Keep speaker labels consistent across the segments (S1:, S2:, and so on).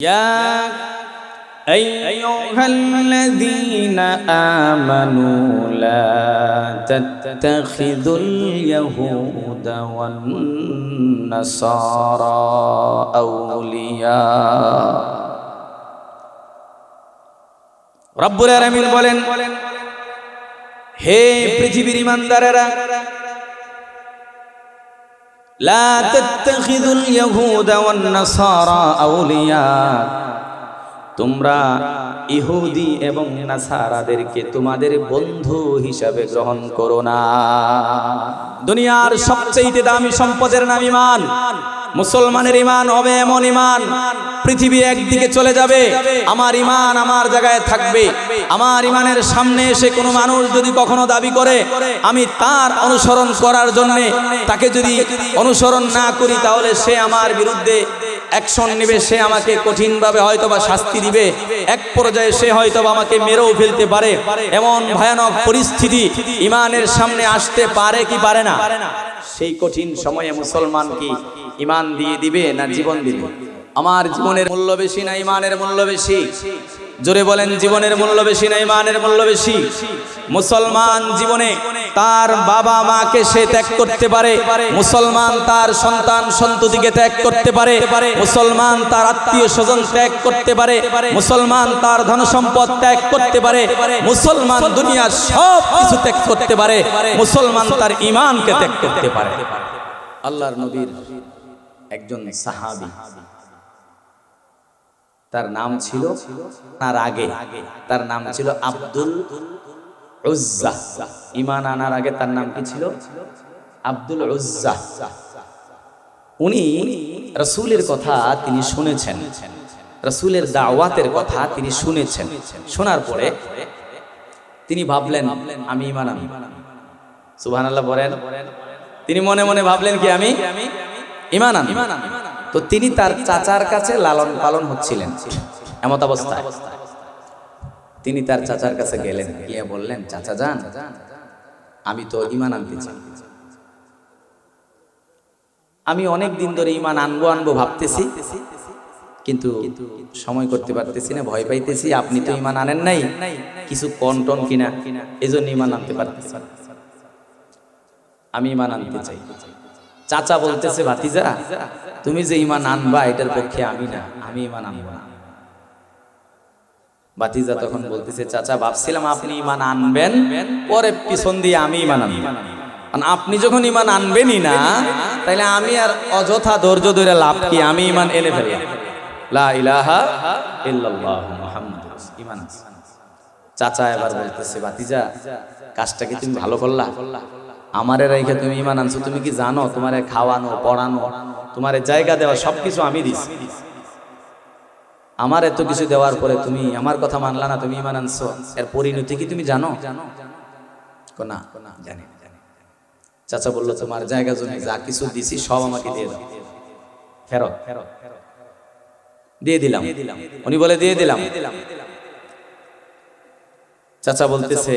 S1: يا أيها الذين آمنوا لا تتخذوا اليهود والنصارى أولياء রব্বুল আলামিন বলেন, হে পৃথিবীর ঈমানদারেরা, লা তাত্তাখিযুল ইয়াহুদা ওয়ান নাসারা আউলিয়া, তোমরা ইহুদি এবং নাসারাদেরকে তোমাদের বন্ধু হিসাবে গ্রহণ করো না। দুনিয়ার সবচেয়ে দামি সম্পদের নাম ঈমান। মুসলমানের ঈমান হবে এমন ঈমান, পৃথিবী একদিকে চলে যাবে, আমার ঈমান আমার জায়গায় থাকবে। আমার ঈমানের সামনে এসে কোনো মানুষ যদি কখনো দাবি করে আমি তার অনুসরণ করার জন্য তাকে যদি অনুসরণ না করি, তাহলে সে আমার বিরুদ্ধে অ্যাকশন নেবে, সে আমাকে কঠিনভাবে হয়তোবা শাস্তি দিবে, এক পর্যায়ে সে হয়তোবা আমাকে মেরেও ফেলতে পারে। এমন ভয়ানক পরিস্থিতি ঈমানের সামনে আসতে পারে কি পারে না? সেই কঠিন সময়ে মুসলমান কি ঈমান দিয়ে দিবে না জীবন দিবে? আমার জীবনের মূল্য বেশি না ঈমানের মূল্য বেশি? জোরে বলেন, জীবনের মূল্য বেশি না ঈমানের মূল্য বেশি? মুসলমান জীবনে তার বাবা মাকে সে ত্যাগ করতে পারে, মুসলমান তার সন্তান সন্ততিকে ত্যাগ করতে পারে, মুসলমান তার আত্মীয় স্বজন ত্যাগ করতে পারে, মুসলমান তার ধন সম্পদ ত্যাগ করতে পারে, মুসলমান দুনিয়ার সব কিছু ত্যাগ করতে পারে, মুসলমান তার ঈমানকে ত্যাগ করতে পারে। আল্লাহর নবীর একজন সাহাবী, তার নাম ছিল, তার আগে তার নাম ছিল আব্দুল উজ্জা। ঈমান আনার আগে তার নাম কি ছিল? আব্দুল উজ্জা। উনি রাসূলের কথা তিনি শুনেছেন, রাসূলের দাওয়াতের কথা তিনি শুনেছেন। শোনার পরে তিনি ভাবলেন আমি ঈমান আনব। সুবহানাল্লাহ বলেন। তিনি মনে মনে ভাবলেন কি আমি ঈমান আনব। তো তিনি তার চাচার কাছে লালন পালন হচ্ছিলেন, এমত অবস্থায় তিনি তার চাচার কাছে গেলেন, গিয়ে বললেন, চাচা যান, আমি তো ঈমান আনতে চাই, আমি অনেক দিন ধরে ঈমান আনবো ভাবতেছি, কিন্তু সময় করতে পারতেছি না, ভয় পাইতেছি। আপনি তো ঈমান আনেন নাই, কিছু কন্টন কিনা, এজন্য ঈমান আনতে পারতেছি, আমি ঈমান আনতে চাই। চাচা বলতেছে, ভাতিজা তুমি যে ঈমান আনবা এটার পক্ষে আমি না, আমি ঈমান আনবো না। ভাতিজা তখন বলতেছে, চাচা ভাবছিলাম আপনি ঈমান আনবেন, পরে পিছন দিয়ে আমি ঈমান আনব। আপনি যখন ঈমান আনবেনই না, তাহলে আমি আর অযথা ধৈর্য ধরে লাভ কি? আমি ঈমান এনে ফেললাম, লা ইলাহা ইল্লাল্লাহ মুহাম্মাদুর রাসূলুল্লাহ, ঈমান আছে। চাচা এবার বলতেছে, ভাতিজা কাজটা কি তুমি ভালো করলা? আমারে রেখে তুমি ঈমান আনছো, তুমি কি জানো তোমারে খাওয়ানো, পড়ানো, তোমারে জায়গা দেওয়া সবকিছু আমি দিছি, আমার এত কিছু দেওয়ার পরে তুমি আমার কথা মানলা না, তুমি ঈমান আনছো, এর পরিণতি কি তুমি জানো? না জানি। চাচা বলল, তোমার জায়গা জমি যা কিছু দিছি সব আমাকে দিয়ে দাও, ফেরত। দিয়ে দিলাম। উনি বলে দিয়ে দিলাম। চাচা বলতেছে,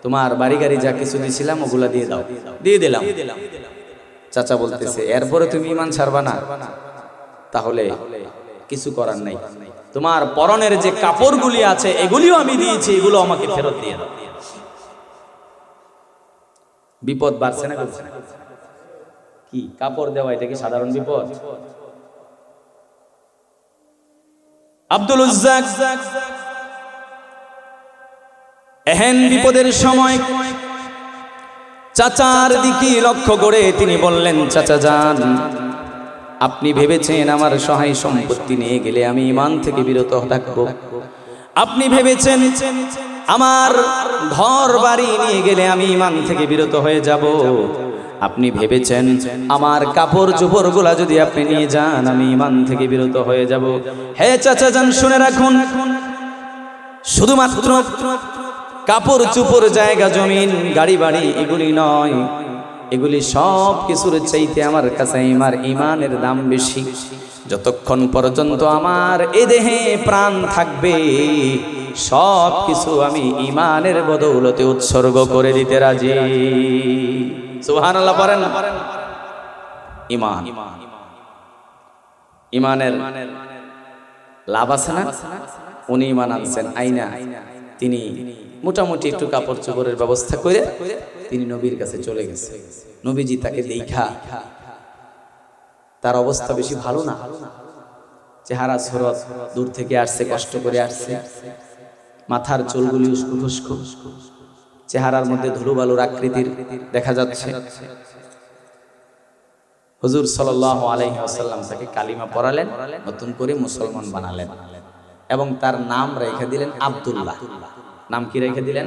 S1: তোমার বাড়ি গাড়ি যা কিছু দিছিলাম ওগুলা দিয়ে দাও, দিয়ে দিলাম। চাচা বলতেছে, এরপরে তুমি ঈমান ছাড়বা না? তাহলে কিছু করার নাই, তোমার পরনের যে কাপড়গুলি আছে এগুলিও আমি দিয়েছি, এগুলো আমাকে ফেরত দিয়ে দাও। বিপদ বাড়ছে না? কি কাপড় দেওয়া, এটা কি সাধারণ বিপদ? আব্দুল উজ্জা এহেন বিপদের সময় চাচার দিকে লক্ষ্য করে তিনি বললেন, চাচা যান, আপনি ভেবেছেন আমার সহায় সম্পত্তি নিয়ে গেলে আমি ঈমান থেকে বিরত থাকবো? আপনি ভেবেছেন আমার ঘর বাড়ি নিয়ে গেলে আমি ঈমান থেকে বিরত হয়ে যাব? আপনি ভেবেছেন আমার কাপড় চোপড় গুলা যদি আপনি নিয়ে যান আমি ঈমান থেকে বিরত হয়ে যাব? হে চাচা যান, শুনে রাখুন, শুধুমাত্র কাপড় চোপড়, জায়গা জমিন, গাড়ি বাড়ি এগুলি নয়, এগুলি সব কিছুর চাইতে আমার কাছে আমার ঈমানের দাম বেশি। যতক্ষণ পর্যন্ত আমার এ দেহে প্রাণ থাকবে সব কিছু আমি ঈমানের বদৌলতে উৎসর্গ করে দিতে রাজি। সুবহানাল্লাহ পড়েন। ঈমান, ঈমানের লাভ আছে না? উনি ঈমান আনছেন আইনা তিনি মোটামুটি একটু কাপড় চোপড়ের ব্যবস্থা করে তিনি নবীর কাছে চলে গেছে। নবীজি তাকে দেখা, তার অবস্থা বেশি ভালো না, চেহারা সুরত, দূর থেকে আসছে, কষ্ট করে আসছে, মাথার চুলগুলি উস্কো খুস্কো, চেহারার মধ্যে ধুলোবালুর আকৃতির দেখা যাচ্ছে। হুজুর সাল্লাল্লাহু আলাইহি ওয়াসাল্লাম তাকে কালিমা পড়ালেন, নতুন করে মুসলমান বানালেন এবং তার নাম রেখে দিলেন আব্দুল্লাহ। নাম কি রেখে দিলেন?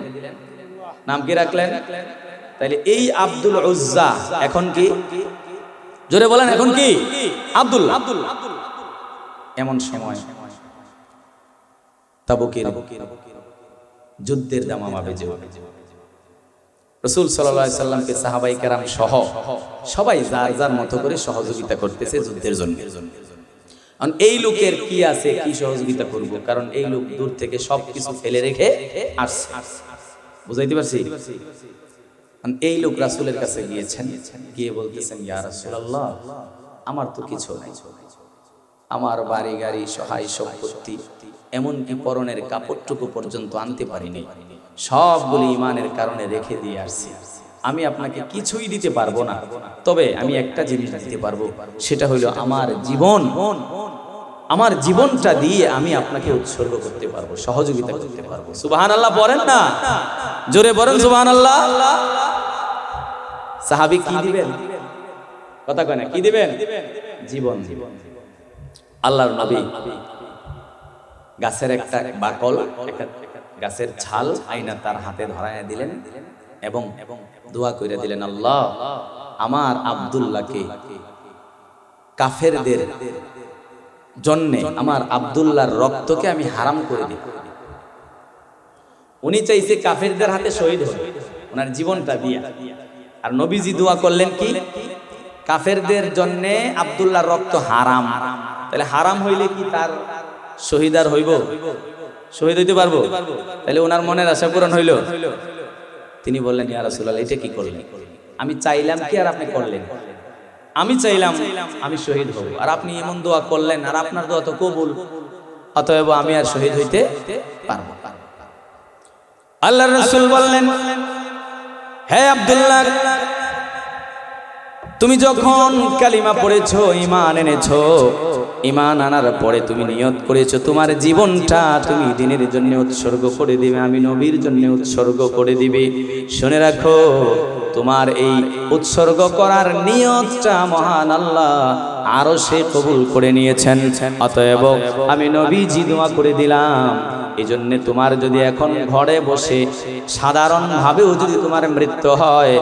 S1: নাম কি রাখলেন? তাইলে এই আব্দুল উজ্জা এখন কি? জোরে বলেন, এখন কি? আব্দুল্লাহ। এমন সময় তাবুকের যুদ্ধের দামামা বেজে ওঠে। রাসূল সাল্লাল্লাহু আলাইহি সাল্লামকে সাহাবায়ে কেরাম সহ সবাই যার যার মতো করে সহযোগিতা করতেছে যুদ্ধের জন্য। কারণ এই লোকের কি আছে, কি সহযোগিতা করব? কারণ এই লোক দূর থেকে সবকিছু ফেলে রেখে আসছে। বুঝাইতে পারছি? এই লোক রাসূলের কাছে গিয়েছেন, গিয়ে বলতেছেন, ইয়া রাসূলুল্লাহ, আমার তো কিছু নাই, আমার বাড়ি গাড়ি সহায় সম্পত্তি এমনকি পরনের কাপড়টুকু পর্যন্ত আনতে পারিনি, সবগুলি ঈমানের কারণে রেখে দিয়ে আসছি। আমি আপনাকে কিছুই দিতে পারবো না, তবে আমি একটা জিনিস দিতে পারবো, সেটা হলো আমার জীবন। আমার জীবনটা দিয়ে আমি আপনাকে উৎসর্গ করতে পারবো, সহযোগিতা করতে পারবো। সুবহানাল্লাহ বলেন না, জোরে বলেন সুবহানাল্লাহ। সাহাবী কি দিবেন? কথা কয় না, কি দিবেন? জীবন। আল্লাহর নবী গাছের একটা বাকল, একটা গাছের ছাল আইনা তার হাতে ধরায় দিলেন এবং দোয়া কইরা দিলেন, আল্লাহ আমার আব্দুল্লাহকে কাফেরদের জন্য, আমার আব্দুল্লাহর রক্তকে আমি হারাম করে দিই। উনি চাইছে কাফেরদের হাতে শহীদ হবে, ওনার জীবনটা দিয়া। আর নবীজি দোয়া করলেন কি? কাফেরদের জন্য আব্দুল্লাহর রক্ত হারাম। তাহলে হারাম হইলে কি তার শহীদ আর হইব? শহীদ হইতে পারবো? তাহলে ওনার মনের আশা পূরণ হইল? তিনি বললেন, ইয়া রাসূলুল্লাহ, এটা কি করলেন? আমি চাইলাম কি আর আপনি করলেন? আমি চাইলাম আমি শহীদ হব, আর আপনি এমন দোয়া করলেন, আর আপনার দোয়া তো কবুল, অতএব আমি আর শহীদ হইতে পারবো। আল্লাহর রাসূল বললেন, হে আব্দুল্লাহ, তুমি যখন কালিমা পড়েছো, ঈমান এনেছো, ঈমান আনার পরে তুমি নিয়ত করেছো তোমার জীবনটা তুমি দ্বীনের জন্য উৎসর্গ করে দিবে, আমি নবীর জন্য উৎসর্গ করে দিবে। শুনে রাখো, তোমার এই উৎসর্গ করার নিয়তটা মহান আল্লাহ আরশে কবুল করে নিয়েছেন। অতএব আমি নবীজি দোয়া করে দিলাম, এজন্য তোমার যদি এখন ঘরে বসে সাধারণভাবেও যদি তোমার মৃত্যু হয়,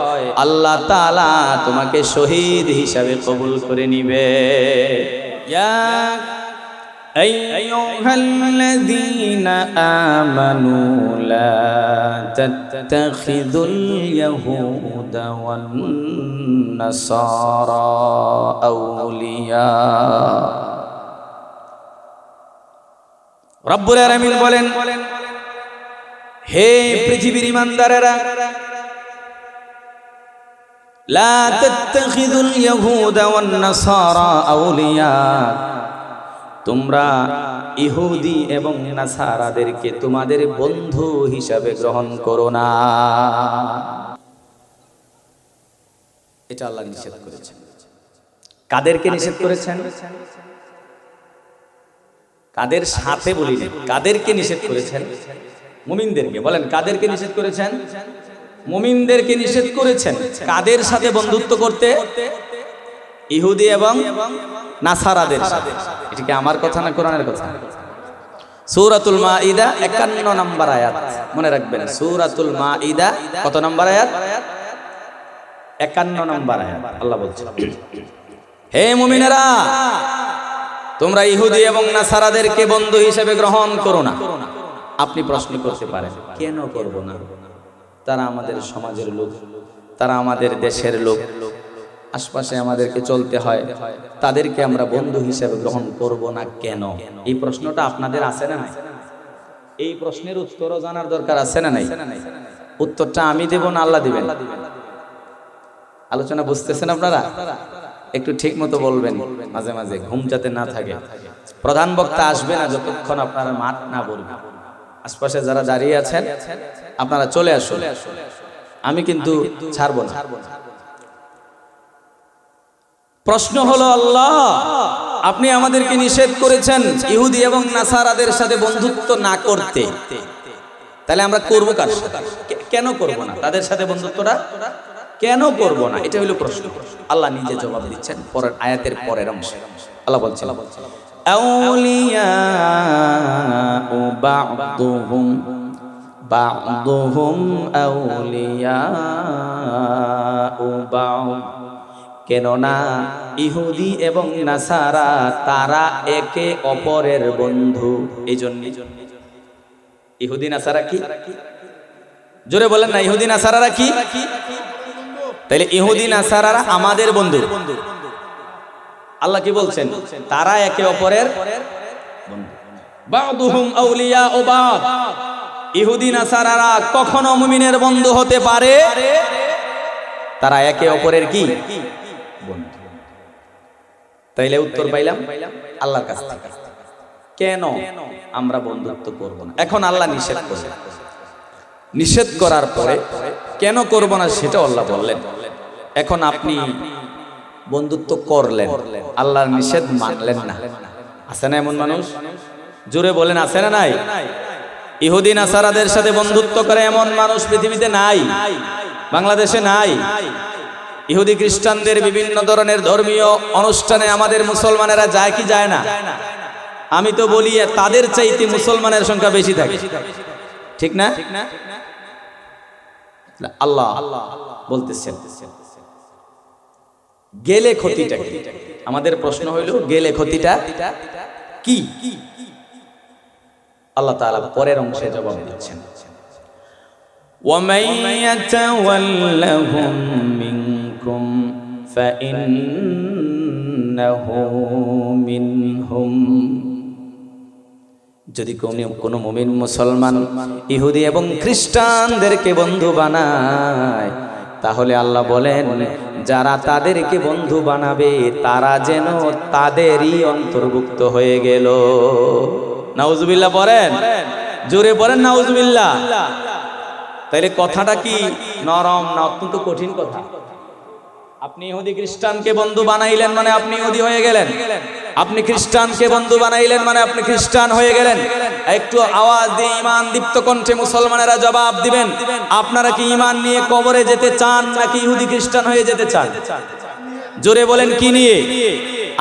S1: আল্লাহ তাআলা তোমাকে শহীদ হিসাবে কবুল করে নিবে। ইয়া আইয়ুহাল্লাযীনা আমানু লা তাত্তাখিযুল ইয়াহুদা ওয়ান নাসারা আউলিয়া। রব্বুল আলামিন বলেন, হে পৃথিবীর ঈমানদারেরা, লা তাত্তাখিযুল ইয়াহুদা ওয়ান নাসারা আউলিয়া, তোমরা ইহুদি এবং নাসারাদেরকে তোমাদের বন্ধু হিসাবে গ্রহণ করো না। এটা আল্লাহ নিষেধ করেছেন। কাদেরকে নিষেধ করেছেন? কাদের সাথে বলিনি, কাদেরকে নিষেধ করেছেন? মুমিনদেরকে। বলেন, কাদেরকে নিষেধ করেছেন? মুমিনদেরকে নিষেধ করেছেন। কাদের সাথে বন্ধুত্ব করতে? ইহুদি এবং নাসারাদের সাথে। এটা কি আমার কথা না কোরআনের কথা? সূরাতুল মাঈদা 51 নম্বর আয়াত, মনে রাখবেন। সূরাতুল মাঈদা কত নম্বর আয়াত? 51 নম্বর আয়াত। আল্লাহ বলছেন, হে মুমিনেরা, তোমরা ইহুদি এবং নাসারাদেরকে বন্ধু হিসেবে গ্রহণ করো না। আপনি প্রশ্ন করতে পারেন, কেন করব না? তারা আমাদের সমাজের লোক, তারা আমাদের দেশের লোক, আশপাশে আমাদেরকে চলতে হয়, তাদেরকে আমরা বন্ধু হিসেবে গ্রহণ করব না কেন? এই প্রশ্নটা আপনাদের আছে না নাই? এই প্রশ্নের উত্তরও জানার দরকার আছে না নাই? উত্তরটা আমি দেব না আল্লাহ দিবেন? আলোচনা বুঝতেছেন আপনারা? একটু ঠিক মতো বলবেন, মাঝে মাঝে ঘুম যাতে না থাকে। প্রধান বক্তা আসবে না যতক্ষণ আপনারা মাঠ না বলবেন। আশপাশে যারা দাঁড়িয়ে আছেন আপনারা চলে আসুন, আমি কিন্তু ছাড়বো না। প্রশ্ন হলো, আল্লাহ আপনি আমাদেরকে নিষেধ করেছেন ইহুদি এবং নাসারাদের সাথে বন্ধুত্ব না করতে, তাহলে আমরা করবো কার সাথে? কেন করব না? তাদের সাথে বন্ধুত্বটা কেন করব না? এটা হলো প্রশ্ন। আল্লাহ নিজে জবাব দিচ্ছেন পরের আয়াতের পরের অংশে। আল্লাহ বলছেন, আউলিয়াউ বা'দুহুম আউলিয়াউ বা'দ, কেননা ইহুদি এবং নাসারা তারা একে অপরের বন্ধু। এই জন্য ইহুদি নাসারা কি? জোরে বলেন না, ইহুদি নাসারারা কি? তাইলে ইহুদি নাসারারা আমাদের বন্ধু। আল্লাহ কি বলছেন? তারা একে অপরের বন্ধু। বা'দুহুম আউলিয়াউ বা'দ, ইহুদি নাসারারা কখনো মুমিনের বন্ধু হতে পারে, তারা একে অপরের কি বন্ধু। তাইলে উত্তর পাইলাম আল্লাহর কাছ থেকে, কেন আমরা বন্ধুত্ব করব না। এখন আল্লাহ নিষেধ করলেন, নিষেধ করার পরে কেন করব না সেটা আল্লাহ বললেন। এখন আপনি বন্ধুত্ব করলেন, আল্লাহর নিষেধ মানলেন না। আছে না এমন মানুষ? জোরে বলেন, আছে না নাই? ইহুদি নাসারাদের সাথে বন্ধুত্ব করে এমন মানুষ পৃথিবীতে নাই, বাংলাদেশে নাই। ইহুদি খ্রিস্টানদের বিভিন্ন ধরনের ধর্মীয় অনুষ্ঠানে আমাদের মুসলমানেরা যায় কি যায় না? আমি তো বলি তাদের চাইতে মুসলমানের সংখ্যা বেশি থাকে, ঠিক না? আল্লাহ বলতেছেন গেলে ক্ষতিটা কি? আমাদের প্রশ্ন হইল গেলে ক্ষতিটা কি? আল্লাহ তাআলা পরের অংশে জবাব দিচ্ছেন, وَمَن يَتَوَلَّهُم مِّنكُمْ فَإِنَّهُ مِنْهُمْ, যদি কোনো মুমিন মুসলমান ইহুদি এবং খ্রিস্টানদেরকে বন্ধু বানায়, তাহলে আল্লাহ বলেন যারা তাদেরকে বন্ধু বানাবে তারা যেন তাদেরই অন্তর্ভুক্ত হয়ে গেল। নাউজুবিল্লাহ পড়েন, জোরে পড়েন নাউজুবিল্লাহ। তাইলে কথাটা কি নরম না অত্যন্ত কঠিন কথা? আপনি ইহুদি খ্রিস্টানকে বন্ধু বানাইলেন মানে আপনি ইহুদি হয়ে গেলেন, আপনি খ্রিস্টানকে বন্ধু বানাইলেন মানে আপনি খ্রিস্টান হয়ে গেলেন। একটু আওয়াজ দিয়ে ইমান দীপ্ত কণ্ঠে মুসলমানেরা জবাব দিবেন, আপনারা কি ইমান নিয়ে কবরে যেতে চান নাকি ইহুদি খ্রিস্টান হয়ে যেতে চান? জোরে বলেন কি নিয়ে?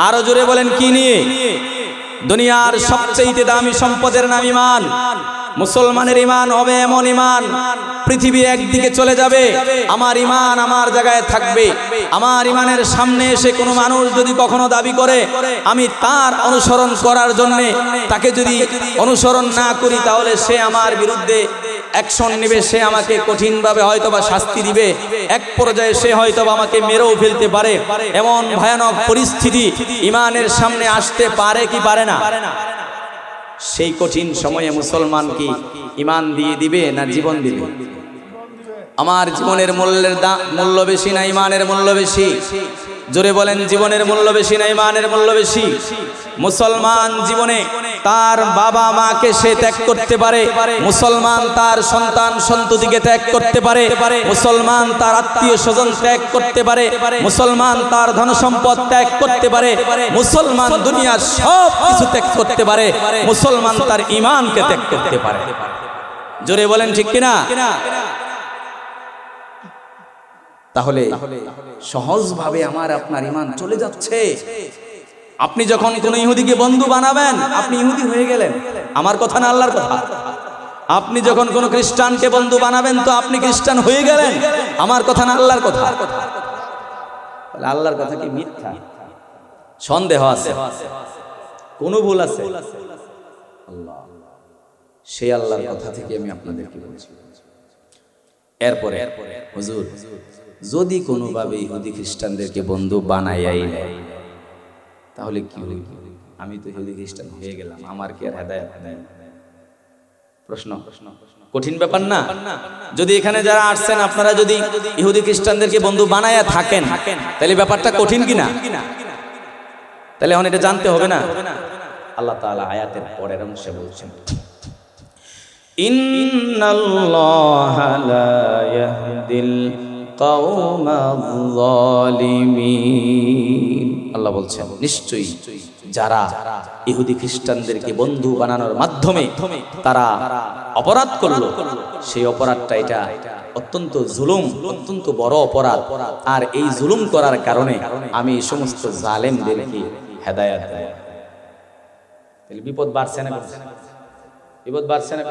S1: আরো জোরে বলেন কি নিয়ে? দুনিয়ার সবচেয়ে দামি সম্পদের নাম ইমান। মুসলমানের ইমান হবে এমন ইমান, পৃথিবী একদিকে চলে যাবে, আমার ইমান আমার জায়গায় থাকবে। আমার ইমানের সামনে এসে কোনো মানুষ যদি কখনো দাবি করে আমি তার অনুসরণ করার জন্য তাকে যদি অনুসরণ না করি, তাহলে সে আমার বিরুদ্ধে অ্যাকশন নেবে, সে আমাকে কঠিনভাবে হয়তোবা শাস্তি দিবে, এক পর্যায়ে সে হয়তোবা আমাকে মেরেও ফেলতে পারে। এমন ভয়ানক পরিস্থিতি ইমানের সামনে আসতে পারে কি পারে না? সেই কঠিন সময়ে মুসলমান কি ইমান দিয়ে দিবে না জীবন দিবে? আমার জীবনের মূল্য বেশি না ইমানের মূল্য বেশি? জোরে বলেন, জীবনের মূল্য বেশি না ইমানের মূল্য বেশি? মুসলমান জীবনে তার বাবা মাকে সে ত্যাগ করতে পারে, মুসলমান তার সন্তান সন্ততিকে ত্যাগ করতে পারে, মুসলমান তার আত্মীয় স্বজন ত্যাগ করতে পারে, মুসলমান তার ধন সম্পদ ত্যাগ করতে পারে, মুসলমান দুনিয়ার সব কিছু ত্যাগ করতে পারে, মুসলমান তার ইমানকে ত্যাগ করতে পারে। জোরে বলেন ঠিক কিনা? তাহলে সহজভাবে আমার আপনার ইমান চলে যাচ্ছে। আপনি যখন কোন ইহুদিকে বন্ধু বানাবেন আপনি ইহুদি হয়ে গেলেন, আমার কথা না আল্লাহর কথা। আপনি যখন কোন খ্রিস্টানকে বন্ধু বানাবেন তো আপনি খ্রিস্টান হয়ে গেলেন, আমার কথা না আল্লাহর কথা। তাহলে আল্লাহর কথা কি মিথ্যা? সন্দেহ আছে? কোন ভুল আছে? আল্লাহ, সেই আল্লাহর কথা থেকে আমি আপনাদেরকে বলছি। এরপরে হুজুর যদি কোনোভাবে ইহুদি খ্রিস্টানদেরকে বন্ধু বানাইয়াই নেয় তাহলে কি হইল? আমি তো ইহুদি খ্রিস্টান হয়ে গেলাম, আমার কি আর হেদায়েত নেই? প্রশ্ন কঠিন ব্যাপার না? যদি এখানে যারা আসছেন আপনারা যদি ইহুদি খ্রিস্টানদেরকে বন্ধু বানায়া থাকেন তাহলে ব্যাপারটা কঠিন কিনা? তাহলে এখন এটা জানতে হবে না? আল্লাহ তাআলা আয়াতের পরের অংশে বলছেন, ইন্নাল্লাহা লা ইয়াহদিল কওমায যালিমিন। আল্লাহ বলছেন নিশ্চয়ই যারা ইহুদি খ্রিস্টানদেরকে বন্ধু বানানোর মাধ্যমে তারা অপরাধ করলো, সেই অপরাধটা এটা অত্যন্ত জুলুম, অত্যন্ত বড় অপরাধ। আর এই জুলুম করার কারণে আমি এই সমস্ত জালেমদেরকে হেদায়েত দেব। তাহলে বিপদ বাড়ছে না? বিপদ বাড়ছে না?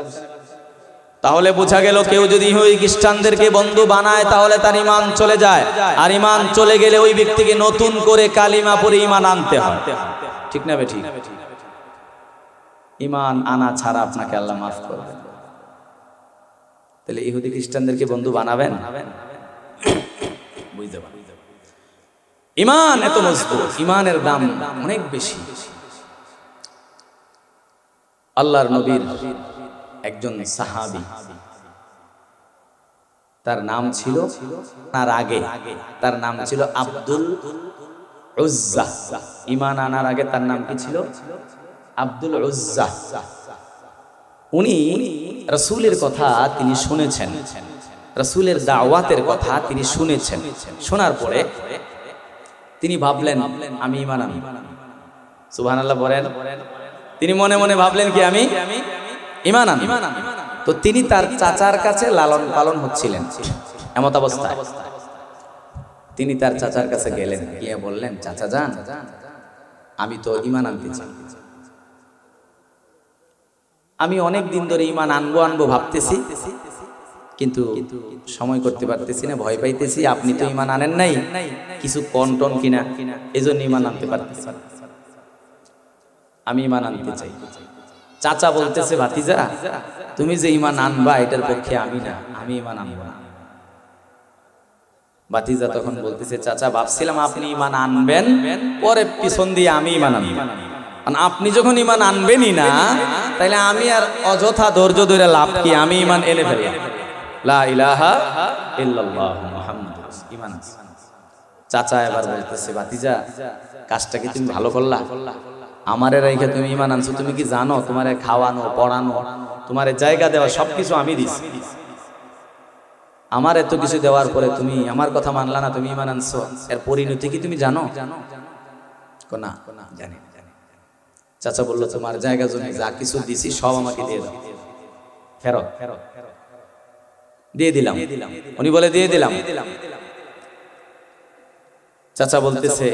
S1: তাহলে বোঝা গেল কেউ যদি ওই খ্রিস্টানদেরকে বন্ধু বানায় তাহলে তার ঈমান চলে যায়, আর ঈমান চলে গেলে ওই ব্যক্তিকে নতুন করে কালিমা পড়ে ঈমান আনতে হয়। ঠিক না বেঠিক? ঈমান আনা ছাড়া আপনাকে আল্লাহ মাফ করবেন। তাহলে ইহুদি খ্রিস্টানদেরকে বন্ধু বানাবেন? বুঝতে পারেন ঈমান এত মজবুত, ঈমানের দাম অনেক বেশি। আল্লাহর নবীর একজন সাহাবী, তার নাম ছিল, তার আগে তার নাম ছিল আব্দুল উজ্জা। ঈমান আনার আগে তার নাম কি ছিল? আব্দুল উজ্জা। উনি রাসূলের কথা তিনি শুনেছেন, রাসূলের দাওয়াতের কথা তিনি শুনেছেন। শোনার পরে তিনি ভাবলেন আমি ঈমান আনব। সুবহানাল্লাহ বলেন। তিনি মনে মনে ভাবলেন কি আমি ঈমান আনব। তো তিনি তার চাচার কাছে লালন পালন হচ্ছিলেন। এমত অবস্থায় তিনি তার চাচার কাছে গেলেন, গিয়ে বললেন, চাচা যান, আমি তো ঈমান আনতে চাই। আমি অনেক দিন ধরে ঈমান আনবো ভাবতেছি, কিন্তু সময় করতে পারতেছি না, ভয় পাইতেছি। আপনি তো ঈমান আনেন নাই, কিছু কন্টন কিনা, এজন্য ঈমান আনতে পারতেছি। আমি ঈমান আনতে চাই। চাচা বলতেছে, ভাতিজা তুমি যে ঈমান আনবা এটার পক্ষে আমি না, আমি ঈমান আনবো না। ভাতিজা তখন বলতেছে, চাচা ভাবছিলাম আপনি ঈমান আনবেন, পরে পিছন দিয়ে আমি ঈমান আনবো। আপনি যখন ঈমান আনবেনই না, তাইলে আমি আর অযথা ধৈর্য ধরে লাভ কি? আমি ঈমান এনে ফেললাম, লা ইলাহা ইল্লাল্লাহ মুহাম্মাদুর ঈমান। চাচা এবার বলতেছে, ভাতিজা কাজটা কি তুমি ভালো করলা? আমারে রাইখা তুমি ঈমান আনছো, তুমি কি জানো তোমারে খাওয়ানো, পড়ানো, তোমারে জায়গা দেওয়া সবকিছু আমি দিছি। আমার এত কিছু দেওয়ার পরে তুমি আমার কথা মানলা না, তুমি ঈমান আনছো, এর পরিণতি কি তুমি জানো? না জানি। চাচা বললো, তোমার জায়গা জমি যা কিছু দিছি সব আমাকে দিয়ে দাও, ফেরত। দিয়ে দিলাম। উনি বলে দিয়ে দিলাম। চাচা বলতেছে,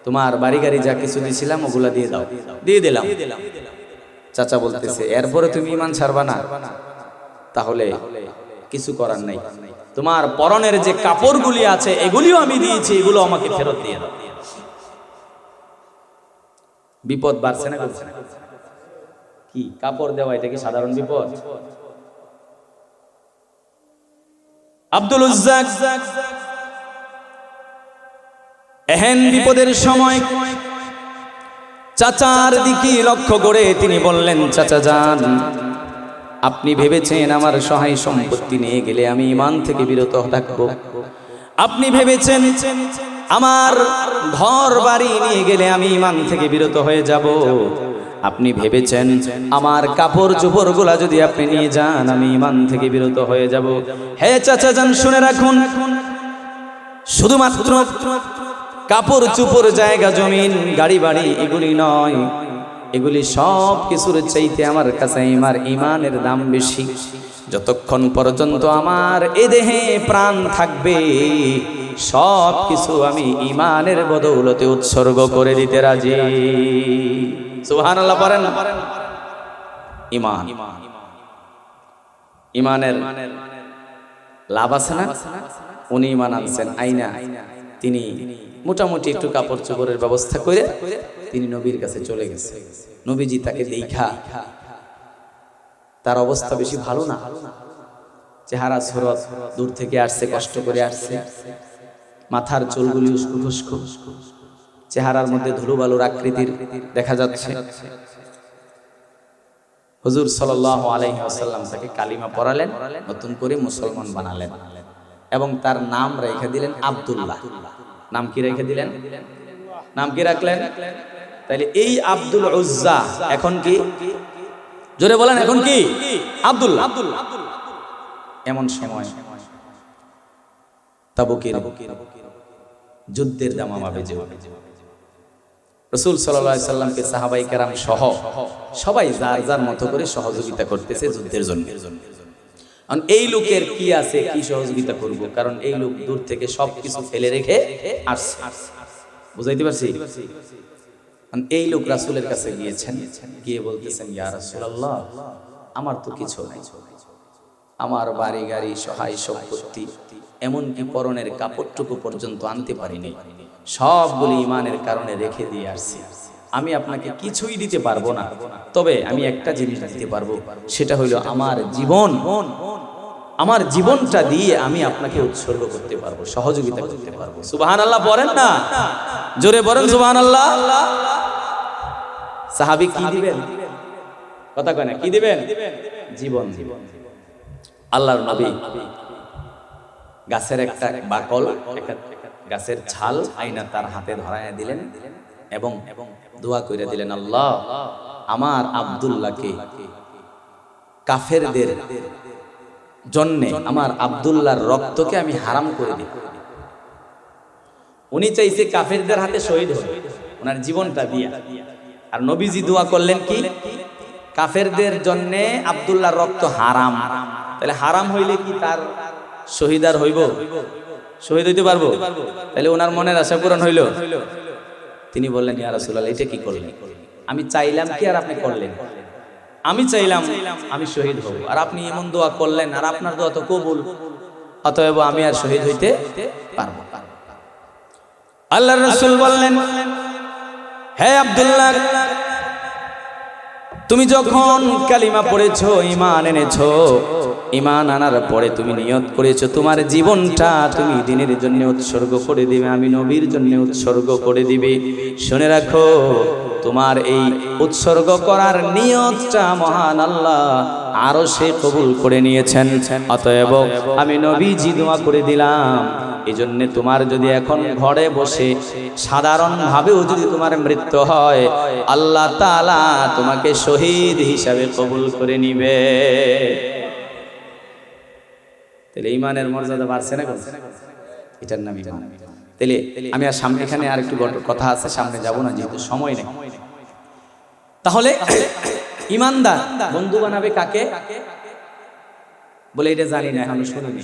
S1: তোমার বাড়ি গাড়ি যা কিছু দিছিলাম ওগুলা দিয়ে দাও। দিয়ে দিলাম। চাচা বলতেছে, এরপরে তুমি ঈমান ছাড়বা না? তাহলে কিছু করার নাই, তোমার পরনের যে কাপড়গুলি আছে এগুলিও আমি দিয়েছি, এগুলো আমাকে ফেরত দিয়ে দাও। বিপদ বাড়ছে না? কি কাপড় দেওয়া এটা কি সাধারণ বিপদ? আব্দুল উজ্জা এহেন বিপদের সময় চাচার দিকে লক্ষ্য করে তিনি বললেন, চাচা যান, আপনি ভেবেছেন আমার সহায় সম্পত্তি নিয়ে গেলে আমি ঈমান থেকে বিরত থাকবো? আপনি ভেবেছেন আমার ঘর বাড়ি নিয়ে গেলে আমি ঈমান থেকে বিরত হয়ে যাব? আপনি ভেবেছেন আমার কাপড় চোপড় গুলা যদি আপনি নিয়ে যান আমি ঈমান থেকে বিরত হয়ে যাব? হে চাচা যান, শুনে রাখুন, শুধুমাত্র কাপড় চোপড়, জায়গা জমিন, গাড়ি বাড়ি এগুলি নয়, এগুলি সব কিছুর চাইতে আমার কাছে আমার ঈমানের দাম বেশি। যতক্ষণ পর্যন্ত আমার এ দেহে প্রাণ থাকবে সব কিছু আমি ঈমানের বদৌলতে উৎসর্গ করে দিতে রাজি। সুবহানাল্লাহ পড়েন। ঈমান, ঈমানের লাভ আছে না? উনি ঈমান আনছেন আইনা, তিনি মোটামুটি একটু কাপড় চোপড়ের ব্যবস্থা করে তিনি নবীর কাছে চলে গেছে। নবীজি তাকে দেখা, তার অবস্থা বেশি ভালো না, চেহারা সুরত, দূর থেকে আসছে, কষ্ট করে আসছে, মাথার চুলগুলি উস্কো খুস্কো, চেহারার মধ্যে ধুলোবালুর আকৃতির দেখা যাচ্ছে। হুজুর সাল্লাল্লাহু আলাইহি ওয়াসাল্লাম তাকে কালিমা পড়ালেন, নতুন করে মুসলমান বানালেন এবং তার নাম রেখে দিলেন আব্দুল্লাহ। নাম কি রেখে দিলেন? নাম কি রাখলেন? তাহলে এই আব্দুল উজ্জা এখন কি, জোরে বলেন এখন কি? আব্দুল্লাহ। এমন সময় তাবুকের যুদ্ধের দামামা বেজে ওঠে। রাসূল সাল্লাল্লাহু আলাইহি সাল্লামকে সাহাবায়ে কেরাম সহ সবাই যার যার মতো করে সহযোগিতা করতেছে যুদ্ধের জন্য। কারণ এই লোকের কি আছে, কি সহযোগিতা করব? কারণ এই লোক দূর থেকে সবকিছু ফেলে রেখে আসছে। বুঝাইতে পারছি? এই লোক রাসূলের কাছে গিয়েছেন, গিয়ে বলতেছেন, ইয়া রাসূলুল্লাহ, আমার তো কিছু নাই, আমার বাড়ি গাড়ি সহায় সম্পত্তি এমনকি পরনের কাপড়টুকু পর্যন্ত আনতে পারিনি, সবগুলি ঈমানের কারণে রেখে দিয়ে আসছি। আমি আপনাকে কিছুই দিতে পারবো না, তবে আমি একটা জিনিস দিতে পারবো, সেটা হলো আমার জীবন। আমার জীবনটা দিয়ে আমি আপনাকে উৎসর্গ করতে পারবো, সহযোগিতা করতে পারবো। সুবহানাল্লাহ বলেন না, জোরে বলেন সুবহানাল্লাহ। সাহাবী কি দিবেন? কথা কয় না, কি দিবেন? জীবন দিবেন। আল্লাহর নবী গাছের একটা বাকল, একটা গাছের ছাল আইনা তার হাতে ধরায় দিলেন এবং দোয়া করে দিলেন, আল্লাহ আমার আব্দুল্লাহকে কাফেরদের জন্যে, আমার আব্দুল্লাহর রক্তকে আমি হারাম করে দিই। উনি চাইছে কাফেরদের হাতে শহীদ হবে, ওনার জীবনটা দিয়া। আর নবীজি দোয়া করলেন কি? কাফেরদের জন্য আব্দুল্লাহর রক্ত হারাম। তাহলে হারাম হইলে কি তার শহীদ আর হইব? শহীদ হইতে পারবো? তাহলে ওনার মনের আশা পূরণ হইল? তিনি বললেন, ইয়া রাসূলুল্লাহ, এটা কি করলেন? আমি চাইলাম কি আর আপনি করলেন? আমি চাইলাম আমি শহীদ হব, আর আপনি এমন দোয়া করলেন, আর আপনার দোয়া তো কবুল, অতএব আমি আর শহীদ হইতে পারবো। আল্লাহর রাসূল বললেন, হে আব্দুল্লাহ, তুমি যখন কালিমা পড়েছো, ঈমান এনেছো, ঈমান আনার পরে তুমি নিয়ত করেছো তোমার জীবনটা তুমি দ্বীনের জন্য উৎসর্গ করে দিবে, আমি নবীর জন্য উৎসর্গ করে দিবে। শুনে রাখো, তোমার এই উৎসর্গ করার নিয়তটা মহান আল্লাহ আরশে কবুল করে নিয়েছেন। অতএব আমি নবীজি দোয়া করে দিলাম, এজন্য তোমার যদি এখন ঘরে বসে সাধারণভাবেও যদি তোমার মৃত্যু হয়, আল্লাহ তাআলা তোমাকে শহীদ হিসাবে কবুল করে নিবে। তাহলে ঈমানের মর্যাদা বাড়ছে না? এটার নাম ঈমান। তাহলে আমি আর সামনে, এখানে আর একটু কথা আছে, সামনে যাব না যেহেতু সময় নেই। তাহলে ঈমানদার বন্ধু বানাবে কাকে? বলে এটা জানি না, আমি শুনিনি।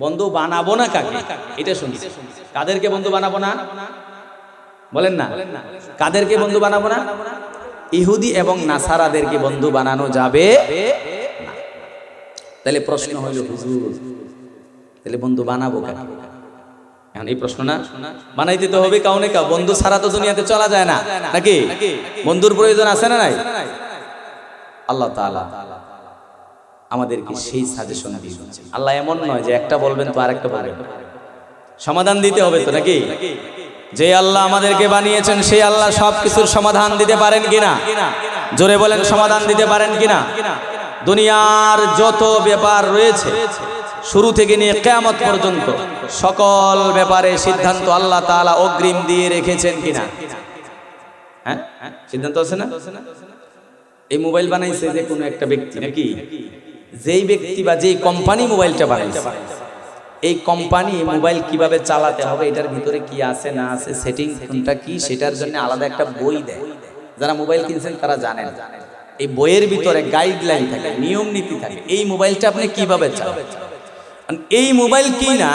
S1: বন্ধু বানাবো না কাকে? এটা শুনি। কাদেরকে বন্ধু বানাবো না? বলেন না, কাদেরকে বন্ধু বানাবো না? ইহুদি এবং নাসারাদেরকে বন্ধু বানানো যাবে না। তাহলে প্রশ্ন হইল, হুজুর তাহলে বন্ধু বানাবো কাকে? এখন এই প্রশ্ন না, বানাইতে তো হবে কাউনে কাউ। বন্ধু ছাড়া তো দুনিয়াতে চলা যায় না, নাকি? বন্ধুর প্রয়োজন আছে না নাই? আল্লাহ তাআলা আমাদেরকে সেই সাজেশন দিয়েছেন। আল্লাহ এমন নয় যে একটা বলবেন তো আরেকটা বলবেন, সমাধান দিতে হবে তো, নাকি? যে আল্লাহ আমাদেরকে বানিয়েছেন সেই আল্লাহ সবকিছুর সমাধান দিতে পারেন কিনা? জোরে বলেন, সমাধান দিতে পারেন কিনা? দুনিয়ার যত ব্যাপার রয়েছে শুরু থেকে নিয়ে কিয়ামত পর্যন্ত সকল ব্যাপারে সিদ্ধান্ত আল্লাহ তাআলা অগ্রিম দিয়ে রেখেছেন কিনা? হ্যাঁ, সিদ্ধান্ত আছে না? এই মোবাইল বানাইছে যে কোনো একটা ব্যক্তি, নাকি? যেই ব্যক্তি বা যেই কোম্পানি মোবাইলটা বানাইছে, এই কোম্পানি মোবাইল কিভাবে চালাতে হবে, এটার ভিতরে কি আছে না আছে, সেটিং কোনটা কি, সেটার জন্য আলাদা একটা বই দেয়। যারা মোবাইল কিনছেন তারা জানেন, এই বইয়ের ভিতরে গাইডলাইন থাকে, নিয়ম নীতি থাকে, এই মোবাইলটা আপনি কিভাবে চালাবেন। এই মোবাইল কি না,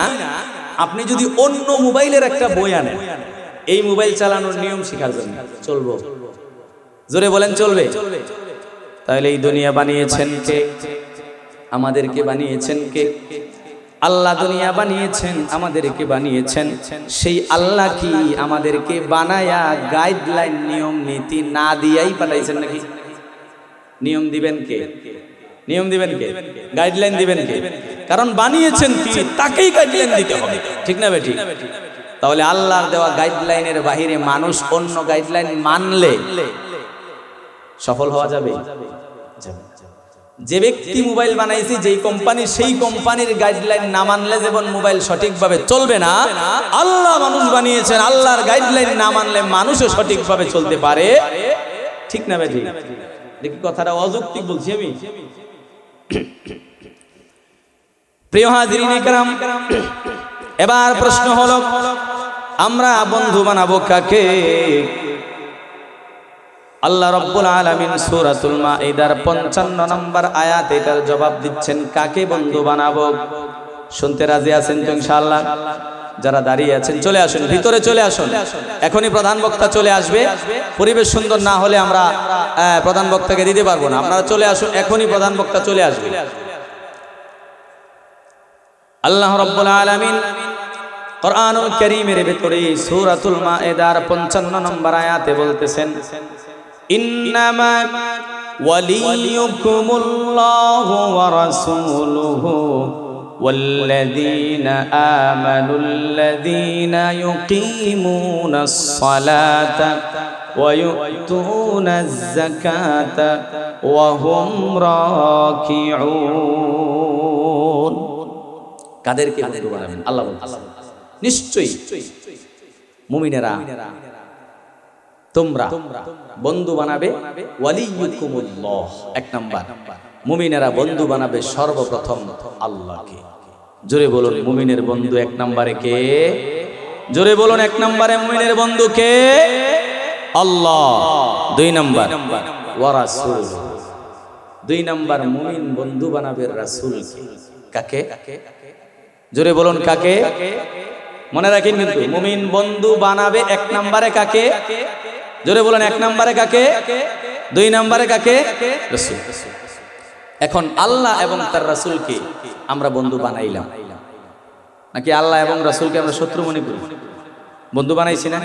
S1: আপনি যদি অন্য মোবাইলের একটা বই আনেন এই মোবাইল চালানোর নিয়ম শেখার জন্য, চলবো? জোরে বলেন, চলবে? তাহলে এই দুনিয়া বানিয়েছেন কে? আমাদেরকে বানিয়েছেন কে? আল্লাহ দুনিয়া বানিয়েছেন, আমাদেরকে বানিয়েছেন। সেই আল্লাহ কি আমাদেরকে বানায়া গাইডলাইন নিয়ম নীতি না দিয়াই পাঠাইছেন নাকি? নিয়ম দিবেন কে? নিয়ম দিবেন কে? গাইডলাইন দিবেন কে? কারণ বানিয়েছেন কি, তাকেই গাইডলাইন দিতে হবে, ঠিক না বেটি? তাহলে আল্লাহর দেওয়া গাইডলাইনের বাহিরে মানুষ অন্য গাইডলাইন মানলে সফল হওয়া যাবে? যে ব্যক্তি মোবাইল বানাইছে যেই কোম্পানি, সেই কোম্পানির গাইডলাইন না মানলে যেমন মোবাইল সঠিকভাবে চলবে না, আল্লাহ মানুষ বানিয়েছেন, আল্লাহর গাইডলাইন না মানলে মানুষও সঠিকভাবে চলতে পারে। ঠিক না ভাই? ঠিক দেখি কথাটা অযৌক্তিক বলছি আমি? প্রিয় হাজিরিন ইকরাম, এবার প্রশ্ন হলো আমরা বন্ধু বানাবো কাকে? আল্লাহ রাব্বুল আলামিন সূরাতুল মাঈদার 55 নম্বর আয়াত এটার জবাব দিচ্ছেন, কাকে বন্ধু বানাবো। শুনতে রাজি আছেন তো ইনশাআল্লাহ? যারা দাঁড়িয়ে আছেন চলে আসুন, ভিতরে চলে আসুন, এখনই প্রধান বক্তা চলে আসবে। পরিবেশ সুন্দর না হলে আমরা প্রধান বক্তাকে দিতে পারবো না। আপনারা চলে আসুন, এখনই প্রধান বক্তা চলে আসবে। আল্লাহ রাব্বুল আলামিন কোরআনুল কারীমের ভিতরে সূরাতুল মাঈদার 55 নম্বর আয়াতে বলতেছেন, ইন্নামা ওয়ালিয়ুকুমুল্লাহু ওয়া রাসূলুহু ওয়াল্লাযীনা আমানুল্লাযীনা ইউকিমুনাস সালাতা ওয়া ইউতুনাজ যাকাতা ওয়া হুম রাকিউন। কাদেরকে বন্ধু বানাবেন? আল্লাহ বলতেছেন নিশ্চয়ই মুমিনেরা তোমরা বন্ধু বানাবে। ওয়ালিয়ুকুমুল্লাহ, এক নাম্বার মুমিনেরা বন্ধু বানাবে সর্বপ্রথম আল্লাহকে। জোরে বলুন মুমিনের বন্ধু এক নম্বরে কে? জোরে বলুন এক নম্বরে মুমিনের বন্ধু কে? আল্লাহ। দুই নাম্বার ওয়া রাসূল, দুই নাম্বার মুমিন বন্ধু বানাবে রাসূলকে। কাকে? জোরে বলুন কাকে? মনে রাখেন কিন্তু মুমিন বন্ধু বানাবে এক নম্বরে কাকে? জোরে বলুন এক নম্বরে কাকে? দুই নম্বরে কাকে? রাসূল। এখন আল্লাহ এবং তার রাসূলকে আমরা বন্ধু বানাইলাম নাকি আল্লাহ এবং রাসূলকে আমরা শত্রু মনে করি? বন্ধু বানাইছি না?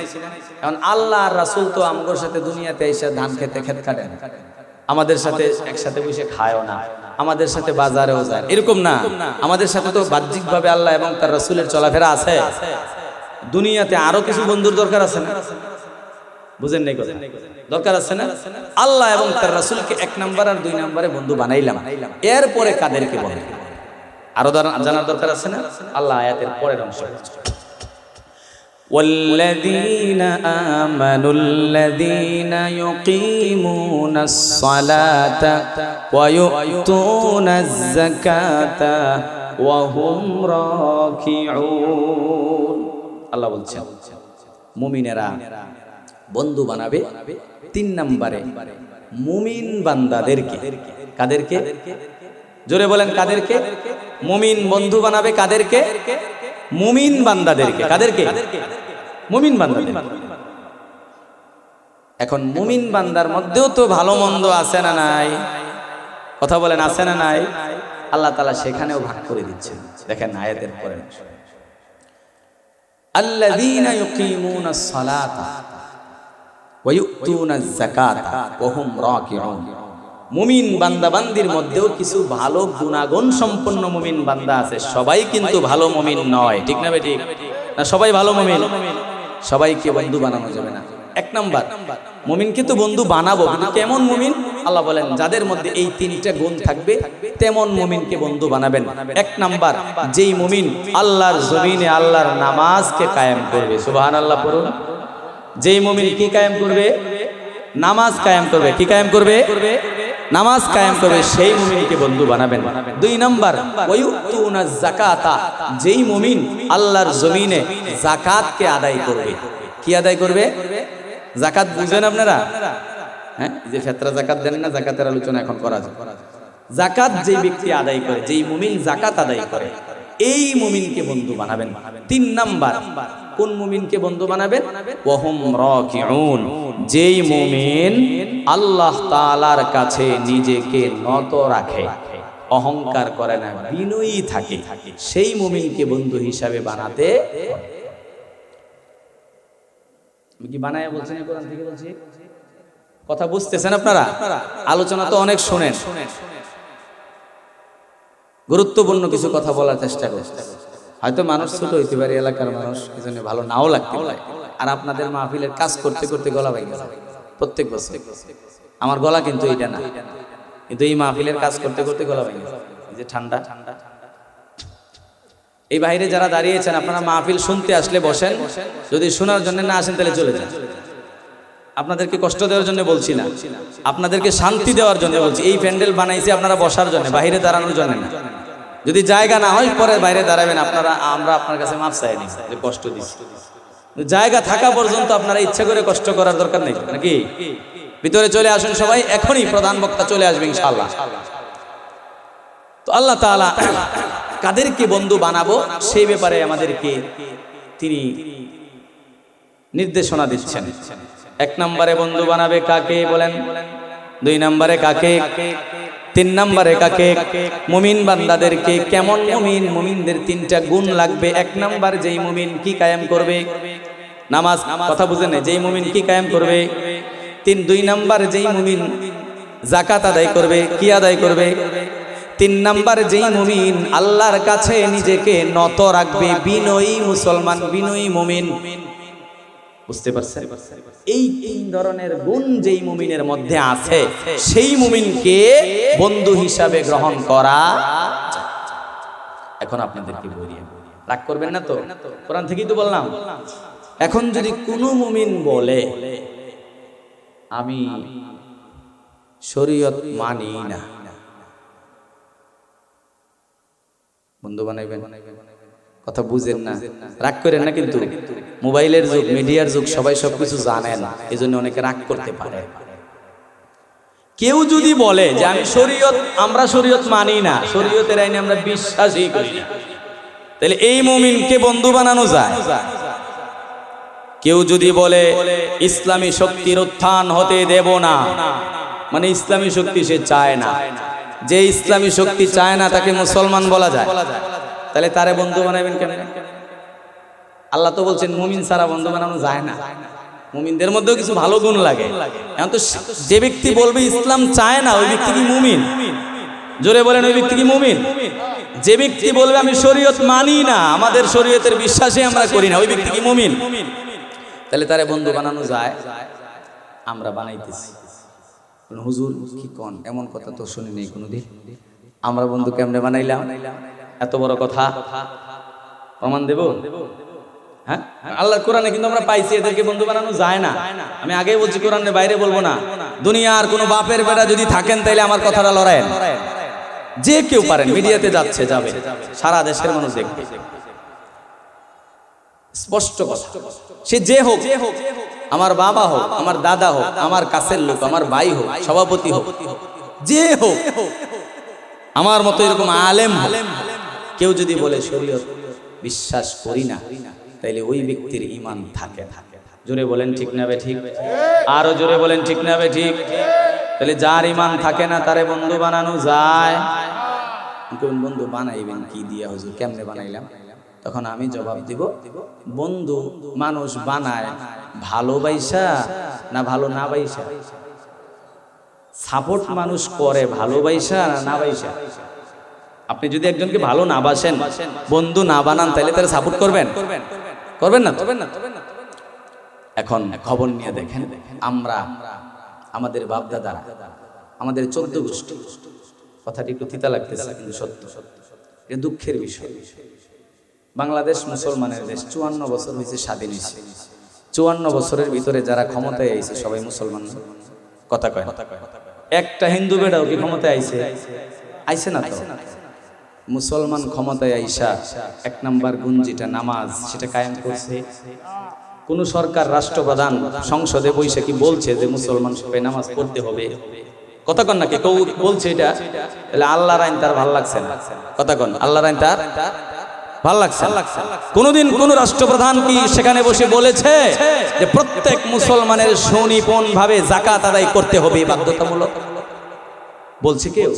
S1: এখন আল্লাহ আর রাসূল তো আমগোর সাথে দুনিয়াতে এসে ধান খেতে খেত কাটে না, আমাদের সাথে একসাথে বসে খায়ও না, আমাদের সাথে বাজারেও যায়, এরকম না। আমাদের সাথে তো বাহ্যিকভাবে আল্লাহ এবং তার রাসূলের চলাফেরা আছে। দুনিয়াতে আরো কিছু বন্ধুর দরকার আছে না? বুঝেন নাই কথা? দরকার আছে না? আল্লাহ এবং তার রাসূলকে এক নাম্বার আর দুই নম্বরে বন্ধু বানাইলাম, এরপরে কাদেরকে বন্ধু আরো জানার দরকার আছে না? আল্লাহ আয়াতের পরের অংশ, والذين آمنوا الذين يقيمون الصلاة ويؤتون الزكاة وهم راكعون। আল্লাহ বলছেন মুমিনেরা বন্ধু বানাবে তিন নম্বরে মুমিন বান্দাদেরকে। কাদেরকে? জোরে বলেন কাদেরকে? মুমিন বন্ধু বানাবে কাদেরকে? মুমিন বান্দাদেরকে। কাদেরকে? মুমিন বান্দাদের। এখন মুমিন বান্দার মধ্যেও তো ভালো মন্দ আছে না নাই? কথা বলেন আছে না নাই? আল্লাহ তাআলা সেখানেও ভাগ করে দিচ্ছেন। দেখেন আয়াতের পরে, আল্লাযীনা ইউকিমুনাস সালাতা ওয়া ইউতুনাজ যাকাতা ওয়া হুম রাকিউন। মুমিন বান্দা বান্দির মধ্যেও কিছু ভালো গুণাগুণ সম্পন্ন মুমিন বান্দা আছে। সবাই কিন্তু ভালো মুমিন নয়, ঠিক না বেঠিক? না সবাই ভালো মুমিন? সবাইকে বন্ধু বানানো যাবে না। এক নাম্বার মুমিনকে তো বন্ধু বানাবো, কিন্তু কেমন মুমিন? আল্লাহ বলেন যাদের মধ্যে এই তিনটা গুণ থাকবে তেমন মুমিনকে বন্ধু বানাবেন। এক নাম্বার যেই মুমিন আল্লাহর জমিনে আল্লাহর নামাজকে কায়েম করবে। সুবহানাল্লাহ পড়ুন। যেই মুমিন কি কায়েম করবে? নামাজ কায়েম করবে। কি কায়েম করবে? নামাজ কায়েম করবে, সেই মুমিনকে বন্ধু বানাবেন। দুই নাম্বার ওয়ায়ুতুনা যাকাতা, যেই মুমিন আল্লাহর জমিনে যাকাতকে আদায় করবে। কি আদায় করবে? যাকাত বুঝেন আপনারা? হ্যাঁ, এই যে ফিতরা যাকাত দেন না, যাকাতের আলোচনা এখন করা যায়। যাকাত যেই ব্যক্তি আদায় করে, যেই মুমিন যাকাত আদায় করে, এই মুমিনকে বন্ধু বানাবেন। তিন নাম্বার কোন মুমিনকে বন্ধু বানাবেন? ওয়া হুম রাকিউন, যেই মুমিন আল্লাহ তাআলার কাছে নিজেকে নত রাখে, অহংকার করে না, বিনয়ী থাকে, সেই মুমিনকে বন্ধু হিসাবে বানাতে। কি বানায় বলছেন? কোরআন থেকে বলছি। কথা বুঝতেছেন আপনারা? আলোচনা তো অনেক শুনেন, গুরুত্বপূর্ণ কিছু কথা বলার চেষ্টা করছেন। হয়তো মানুষ ছোট হইতে পারে, এলাকার মানুষ, এজন্য ভালো নাও লাগতে পারে। আর আপনাদের মাহফিলের কাজ করতে করতে গলা ভেঙে গেছে প্রত্যেক বছর। আমার গলা কিন্তু এটা না, কিন্তু এই মাহফিলের কাজ করতে করতে গলা ভেঙে গেছে। এই যে ঠান্ডা, এই বাইরে যারা দাঁড়িয়েছেন আপনারা মাহফিল শুনতে আসলে বসেন, যদি শোনার জন্য না আসেন তাহলে চলে যান। আপনাদেরকে কষ্ট দেওয়ার জন্য বলছি না, আপনাদেরকে শান্তি দেওয়ার জন্য বলছি। এই প্যান্ডেল বানাইছি আপনারা বসার জন্য, বাইরে দাঁড়ানোর জন্য না। যদি জায়গা না হয় পরে বাইরে দাঁড়াবেন আপনারা, আমরা আপনার কাছে মাফ চাই নি যে কষ্ট দিচ্ছি। জায়গা থাকা পর্যন্ত আপনারা ইচ্ছা করে কষ্ট করার দরকার নেই নাকি? ভিতরে চলে আসুন সবাই, এখনই প্রধান বক্তা চলে আসবে ইনশাআল্লাহ। তো আল্লাহ তাআলা কাদেরকে বন্ধু বানাবো সেই ব্যাপারে আমাদেরকে তিনি নির্দেশনা দিচ্ছেন। এক নম্বরে বন্ধু বানাবে কাকে বলেন, দুই নম্বরে কাকে, তিন নম্বরে কাকে? মুমিন বান্দাদেরকে। কেমন মুমিন? মুমিনদের তিনটা গুণ লাগবে। এক নম্বর, যেই মুমিন কি কায়েম করবে? নামাজ। কথা বুঝেন? যেই মুমিন কি কায়েম করবে? দুই নম্বর, যেই মুমিন যাকাত আদায় করবে। কি আদায় করবে? তিন নম্বর, যেই মুমিন আল্লাহর কাছে নিজেকে নত রাখবে, বিনয়ী মুসলমান, বিনয়ী মুমিন। বুঝতে পারছেন? এই তিন ধরনের গুণ যেই মুমিনের মধ্যে আছে সেই মুমিনকে বন্ধু হিসাবে গ্রহণ করা। এখন আপনাদেরকে বলি, রাগ করবেন না তো? কোরআন থেকেই তো বললাম। এখন যদি কোনো মুমিন বলে আমি শরীয়ত মানি না, বন্ধু বানাইবেন? কথা বুঝেন না, রাগ করেন না। কিন্তু মোবাইলের যুগ, মিডিয়ার যুগ, সবাই সবকিছু জানেন, এজন্য অনেকে রাগ করতে পারে। কেউ যদি বলে যে আমি শরীয়ত, আমরা শরীয়ত মানি না, শরীয়তের আইনে আমরা বিশ্বাসই করি না, তাহলে এই মুমিনকে বন্ধু বানানো যায়? কেউ যদি বলে ইসলামী শক্তির উত্থান হতে দেব না, মানে ইসলামী শক্তি সে চায় না, যে ইসলামী শক্তি চায় না তাকে মুসলমান বলা যায়? তাহলে তারে বন্ধু বানাবেন কেমন? আল্লাহ তো বলছেন মুমিন ছাড়া বন্ধু বানানো যায় না। মুমিনদের মধ্যেও কিছু ভালো গুণ লাগে। এখন তো যে ব্যক্তি বলবে ইসলাম চায় না, ওই ব্যক্তি কি মুমিন? জোরে বলেন, ওই ব্যক্তি কি মুমিন? যে ব্যক্তি বলবে আমি শরীয়ত মানি না, আমাদের শরীয়তের বিশ্বাসে আমরা করি না, ওই ব্যক্তি কি মুমিন? তাহলে তারে বন্ধু বানানো যায়? আমরা বানাইতেছি। হুজুর কি কোন? এমন কথা তো শুনি নেই কোনোদিন। আমরা বন্ধু কেমনে বানাইলাম? এত বড় কথা প্রমাণ দেব? হ্যাঁ, আল্লাহর কোরআনে কিন্তু আমরা পাইছি এদেরকে বন্ধু বানানো যায় না। আমি আগেই বলছি, কোরআনের বাইরে বলবো না। দুনিয়ার কোনো বাপের বেটা যদি থাকেন তাইলে আমার কথাটা লড়াইন। যে কেউ পারেন, মিডিয়াতে যাচ্ছে, যাবে, সারা দেশের মানুষ দেখবে। স্পষ্ট কথা, সে যে হোক, আমার বাবা হোক, আমার দাদা হোক, আমার কাছের লোক, আমার ভাই হোক, সভাপতি হোক, যে হোক, আমার মতো এরকম আলেম হোক, কেউ যদি বলে শরীয়ত বিশ্বাস করি না, তাইলে ওই ব্যক্তির ঈমান থাকে। জোরে বলেন ঠিক না বে ঠিক? আরো জোরে বলেন ঠিক না বে ঠিক? তাহলে যার ঈমান থাকে না তারে বন্ধু বানানো যায়? কোন বন্ধু বানাইবেন কি দিয়া হুজুর, কেমনে বানাইলাম? তখন আমি জবাব দিব, বন্ধু মানুষ বানায় ভালোবাসা না ভালো না বাইসা? সাপোর্ট মানুষ করে ভালোবাসা না না বাইসা? আপনি যদি একজনকে ভালো না বাসেন, বন্ধু না বানান, তাহলে তারা সাপোর্ট করবেন? করবেন না? এখন খবর নিয়ে দেখেন, আমরা আমাদের বাপ দাদারা, আমাদের 14 গোষ্ঠী, কথাটি একটু তিতা লাগতেছে কিন্তু সত্য, এটা দুঃখের বিষয়। বাংলাদেশ মুসলমানের দেশ, 54 বছর হয়েছে স্বাধীন হয়েছে। 54 বছরের ভিতরে যারা ক্ষমতায় আইছে সবাই মুসলমান। কথা কয়, একটা হিন্দু বেটাও কি ক্ষমতায় আইছে? আইছে না তো। মুসলমান ক্ষমতায় আইসা 1 নাম্বার গুণ যেটা নামাজ, সেটা কায়েম করছে। কোন সরকার, রাষ্ট্রপ্রধান সংসদে বসে কি বলছে যে মুসলমান সবাই নামাজ পড়তে হবে? কথা কন নাকি? কেউ বলছে এটা? তাহলে আল্লাহর আইন তার ভাল লাগছে না। কথা কন, আল্লাহর আইন তার ভাল লাগছে? কোনদিন কোন রাষ্ট্রপ্রধান কি সেখানে বসে বলেছে যে প্রত্যেক মুসলমানের সুনিপুণ ভাবে যাকাত আদায় করতে হবে বাধ্যতামূলক? বলছে কেউ?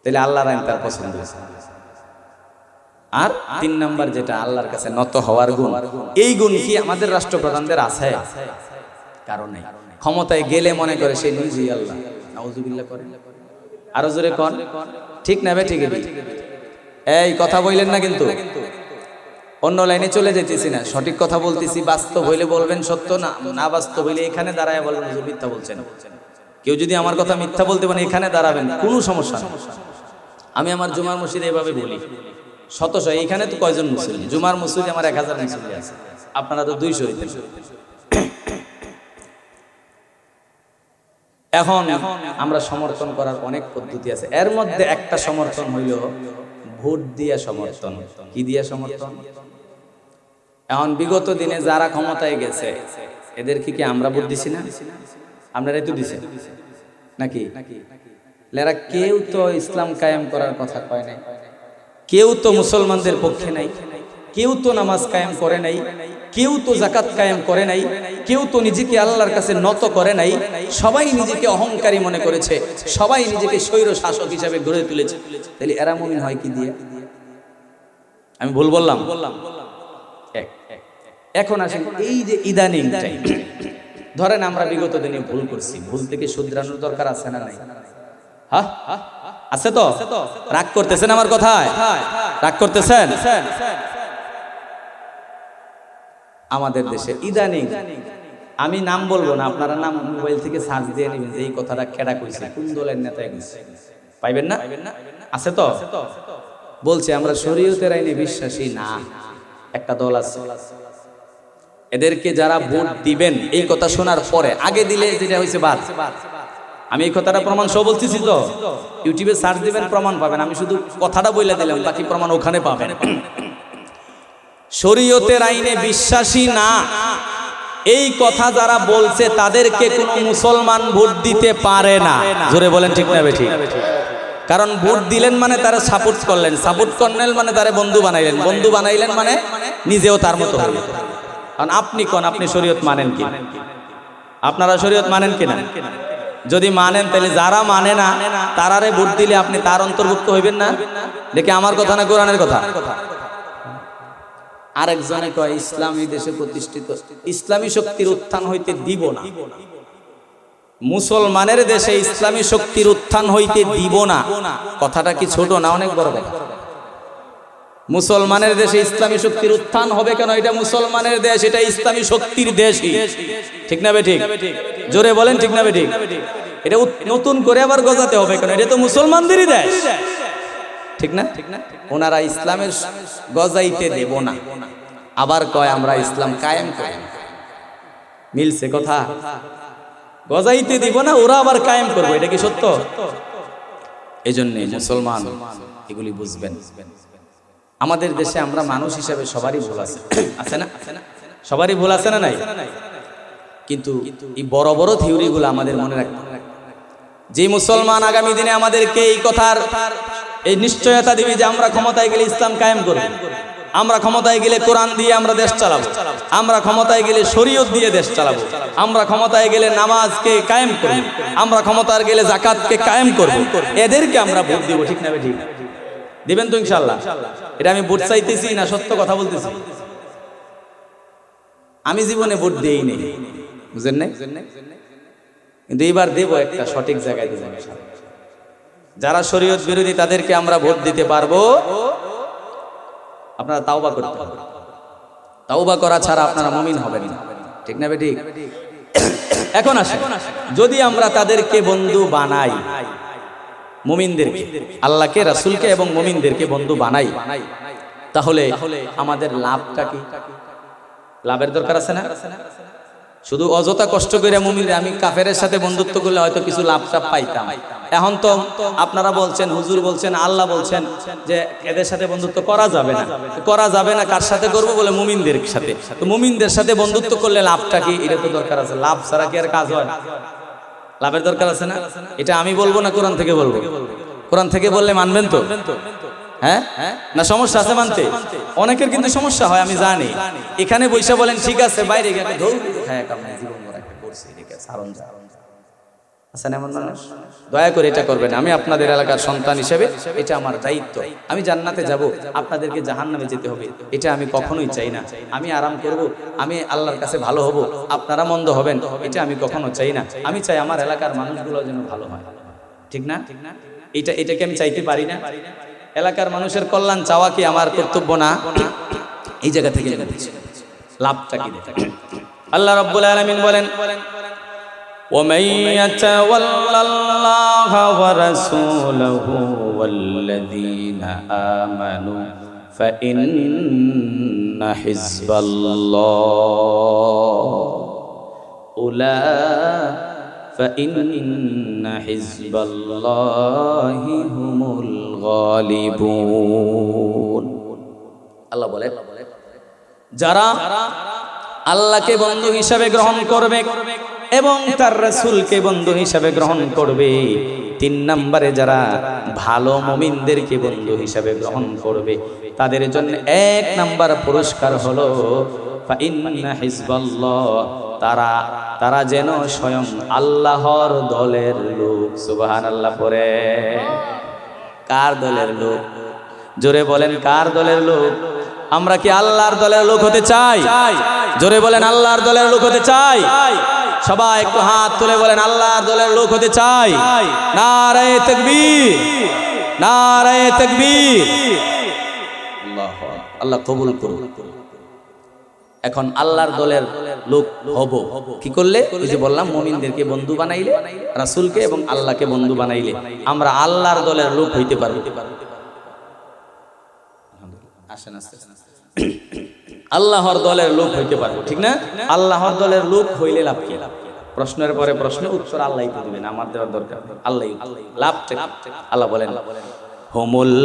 S1: তাহলে আল্লাহর আইন তার পছন্দ হয়েছে। আর 3 নাম্বার যেটা আল্লাহর কাছে নত হওয়ার গুণ, এই গুণ কি আমাদের রাষ্ট্রপ্রধানদের আছে? কারণ নাই। ক্ষমতায় গেলে মনে করে সে নিজেই আল্লাহ। নাউজুবিল্লাহ করে। আরো জোরে কোন ঠিক না বে ঠিক? এই কথা বললেন না কিন্তু, অন্য লাইনে চলে যেতেছি না, সঠিক কথা বলতেছি। বাস্তব হইলে বলবেন সত্য, না না বাস্তব হইলে এখানে দাঁড়ায় বলবেন মিথ্যা বলছেন। কেউ যদি আমার কথা মিথ্যা বলতে পারে এখানে দাঁড়াবেন, কোনো সমস্যা নেই। আমি আমার জুমার মসজিদে এভাবে বলি, শত এইখানে তো কয়জন মুসল্লি, জুমার মসজিদে আমার 1000 মুসল্লি আছে, আপনারা তো 200 হইতেন। এখন আমরা সমর্থন করার অনেক পদ্ধতি আছে, এর মধ্যে একটা সমর্থন হইল ভোট দিয়া সমর্থন। কি দিয়া সমর্থন? এখন বিগত দিনে যারা ক্ষমতায় গেছে এদেরকে কি আমরা ভোট দিছি না? আপনারাই তো দিছেন নাকি? এরা কেউ তো ইসলাম কায়েম করার কথা কয় নাই, কেউ তো মুসলমানদের পক্ষে নাই, কেউ তো নামাজ কায়েম করে নাই, কেউ তো যাকাত কায়েম করে নাই, কেউ তো নিজেকে আল্লাহর কাছে নত করে নাই। সবাই নিজেকে অহংকারী মনে করেছে, সবাই নিজেকে স্বৈর শাসক হিসাবে গড়ে তুলেছে। তাহলে এরা মুমিন হয় কি দিয়ে? আমি ভুল বললাম? এখন আসেন এই যে ইদানিং টাইম, ধরেন আমরা বিগত দিনে ভুল করছি, ভুল থেকে শুধরানোর দরকার আছে না নাই? হ্যাঁ আছে তো? রাগ করতেছেন আমার কথায়? রাগ করতেছেন? আমাদের দেশে ইদানিং, আমি নাম বলবো না, আপনারা নাম মোবাইল থেকে সার্চ দিয়ে নেবেন যে এই কথাটা কেডা কইছে, কোন দলের নেতাই কইছে, পাইবেন না? আছে তো? বলছে আমরা শরীয়তের আইনে বিশ্বাসী না, একটা দল আছে, এদেরকে যারা ভোট দিবেন এই কথা শোনার পরে, আগে দিলে যেটা হয়েছে বাদ। আমি এই কথাটা প্রমাণ সহ বলতেছি তো, ইউটিউবে সার্চ দিবেন প্রমাণ পাবেন, আমি শুধু কথাটা বলে দিলাম, বাকি প্রমাণ ওখানে পাবেন। শরীয়তের আইনে বিশ্বাসী না এই কথা যারা বলছে তাদেরকে কোনো মুসলমান ভোট দিতে পারে না। জোরে বলেন ঠিক না বেঠিক? কারণ ভোট দিলেন মানে তারা সাপোর্ট করলেন, সাপোর্ট করলেন মানে তারা বন্ধু বানাইলেন, বন্ধু বানাইলেন মানে নিজেও তার মতো হলেন। কারণ আপনি কোন, আপনি শরীয়ত মানেন কি? আপনারা শরীয়ত মানেন কিনা? যদি মানেন তাহলে যারা মানে না তারারে ভোট দিলে আপনি তার অন্তর্ভুক্ত হইবেন না? দেখে আমার কথা না কোরআনের কথা? আরেকজনে কয় ইসলামী দেশে প্রতিষ্ঠিত ইসলামী শক্তির উত্থান হইতে দিব না, মুসলমানের দেশে ইসলামী শক্তির উত্থান হইতে দিব না। কথাটা কি ছোট না অনেক বড় কথা? মুসলমানের দেশে ইসলামী শক্তির উত্থান হবে কেন? এটা মুসলমানের দেশ, এটা ইসলামী শক্তির দেশই, ঠিক না বেঠিক? জোরে বলেন ঠিক না বেঠিক? এটা নতুন করে আবার গজাতে হবে কেন? এটা তো মুসলমানদেরই দেশ, ঠিক না? ওনারা ইসলামের গজাইতে দেব না, আবার কয় আমরা ইসলাম কায়েম করি। মিলছে কথা? গজাইতে দিব না, ওরা আবার কায়েম করবো, এটা কি সত্য? এই জন্য মুসলমান এগুলি বুঝবেন। আমাদের দেশে আমরা মানুষ হিসাবে সবারই ভুল আছে, আছে না? সবারই ভুল আছে না নাই? কিন্তু এই বড় বড় থিওরি গুলো আমাদের মনে রাখতে হবে। যে মুসলমান আগামী দিনে আমাদেরকে এই কথার এই নিশ্চয়তা দিবে যে আমরা ক্ষমতায় গেলে ইসলাম কায়েম করব, আমরা ক্ষমতায় গেলে কোরআন দিয়ে আমরা দেশ চালাবো, আমরা ক্ষমতায় গেলে শরীয়ত দিয়ে দেশ চালাবো, আমরা ক্ষমতায় গেলে নামাজকে কায়েম করব, আমরা ক্ষমতায় গেলে যাকাতকে কায়েম করব, এদেরকে আমরা ভোট দিব, ঠিক না ঠিক? দিবেন তো ইনশাআল্লাহ? এটা আমি ভোট চাইতেছি না, সত্য কথা বলতেছি। আমি জীবনে ভোট দেই নেই, বুঝেন নাই? কিন্তু এবার দেব, একটা সঠিক জায়গায় দেব। যারা শরীয়ত বিরোধী তাদেরকে আমরা ভোট দিতে পারবো। আপনারা তাওবা করতে হবে, তাওবা করা ছাড়া আপনারা মুমিন হবেন না, ঠিক না বেঠিক? এখন আসে, যদি আমরা তাদেরকে বন্ধু বানাই, মুমিনদেরকে, আল্লাহকে, রাসূলকে এবং মুমিনদেরকে বন্ধু বানাই, তাহলে আমাদের লাভটা কি? লাভের দরকার আছে না? শুধু অযথা কষ্ট করে মুমিনরা, আমি কাফেরের সাথে বন্ধুত্ব করলে হয়তো কিছু লাভটা পাইতাম। এখন তো আপনারা বলছেন, হুজুর বলছেন, আল্লাহ বলছেন যে এদের সাথে বন্ধুত্ব করা যাবে না। করা যাবে না কার সাথে করবো? বলে মুমিনদের সাথে। তো মুমিনদের সাথে বন্ধুত্ব করলে লাভটা কি? এটা তো দরকার আছে। লাভ ছাড়া কি আর কাজ হয়? লাভের দরকার আছে না? এটা আমি বলবো না কোরআন থেকে বলবো? কোরআন থেকে বললে মানবেন তো? হ্যাঁ না সমস্যা আছে মানতে? অনেকের কিন্তু সমস্যা হয়, আমি জানি। এখানে বৈশা বলেন ঠিক আছে, বাইরে গিয়ে দয়া করে এটা করবেন। আমি আপনাদের এলাকার সন্তান হিসেবে এটা আমার দায়িত্ব। আমি জান্নাতে যাব, আপনাদেরকে জাহান্নামে যেতে হবে, এটা আমি কখনোই চাই না। আমি আরাম করব, আমি আল্লাহর কাছে ভালো হব, আপনারা মন্দ হবেন, এটা আমি কখনো চাই না। আমি চাই আমার এলাকার মানুষগুলো যেন ভালো হয়, ঠিক না? এটাকে আমি চাইতে পারি না? এলাকার মানুষের কল্যাণ চাওয়া কি আমার কর্তব্য না? এই জায়গা থেকে লাভটা কি? আল্লাহ রাব্বুল আলামিন বলেন, ومن يتول الله ورسوله والذين آمنوا فإن حزب الله فإن حزب الله هم الغالبون আল্লাহ বলে যারা আল্লাহকে বন্ধু হিসাবে গ্রহণ করবে এবং তার রাসূলকে বন্ধু হিসাবে গ্রহণ করবে, 3 নম্বরে যারা ভালো মুমিনদেরকে বন্ধু হিসাবে গ্রহণ করবে তাদের জন্য 1 নম্বর পুরস্কার হলো ফাইন্না হিজবাল্লাহ, তারা যেন স্বয়ং আল্লাহর দলের লোক। সুবহানাল্লাহ পড়ে। কার দলের লোক? জোরে বলেন কার দলের লোক? আমরা কি আল্লাহর দলের লোক হতে চাই? জোরে বলেন আল্লাহর দলের লোক হতে চাই। সবাই একটু হাত তুলে বলেন আল্লাহর দলের লোক হতে চাই। নারায়ে তাকবীর, নারায়ে তাকবীর। আল্লাহ কবুল করুন। এখন আল্লাহর দলের লোক হব কি করলে? ওই যে বললাম মুমিনদেরকে বন্ধু বানাইলে, রাসূলকে এবং আল্লাহকে বন্ধু বানাইলে আমরা আল্লাহর দলের লোক হইতে পারব। আসেন আস্তে আল্লাহর দলের লোক হইতে পারবো, ঠিক না? আল্লাহর দলের লোক হইলে লাভ কি? প্রশ্নের পরে প্রশ্ন উত্তর আল্লাহই তো দিবেন, আমার দেওয়ার দরকার। আল্লাহই লাভ। আল্লাহ বলেন হুমুল